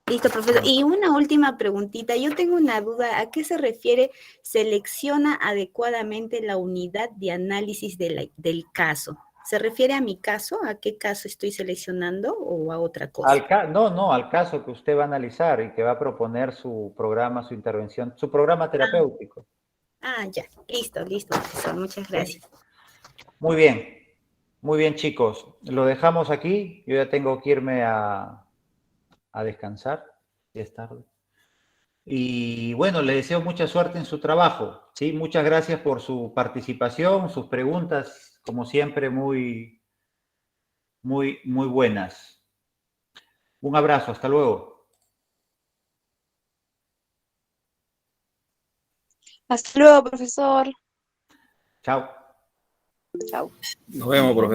Listo, profesor. Y una última preguntita. Yo tengo una duda. ¿A qué se refiere selecciona adecuadamente la unidad de análisis del caso? ¿Se refiere a mi caso? ¿A qué caso estoy seleccionando o a otra cosa? Al caso que usted va a analizar y que va a proponer su programa, su intervención, su programa terapéutico. Ya. Listo, profesor. Muchas gracias. Muy bien, chicos. Lo dejamos aquí. Yo ya tengo que irme a descansar. Ya es tarde. Y bueno, le deseo mucha suerte en su trabajo. ¿Sí? Muchas gracias por su participación, sus preguntas, como siempre, muy buenas. Un abrazo, hasta luego. Hasta luego, profesor. Chao. Chao. Nos vemos, profesor.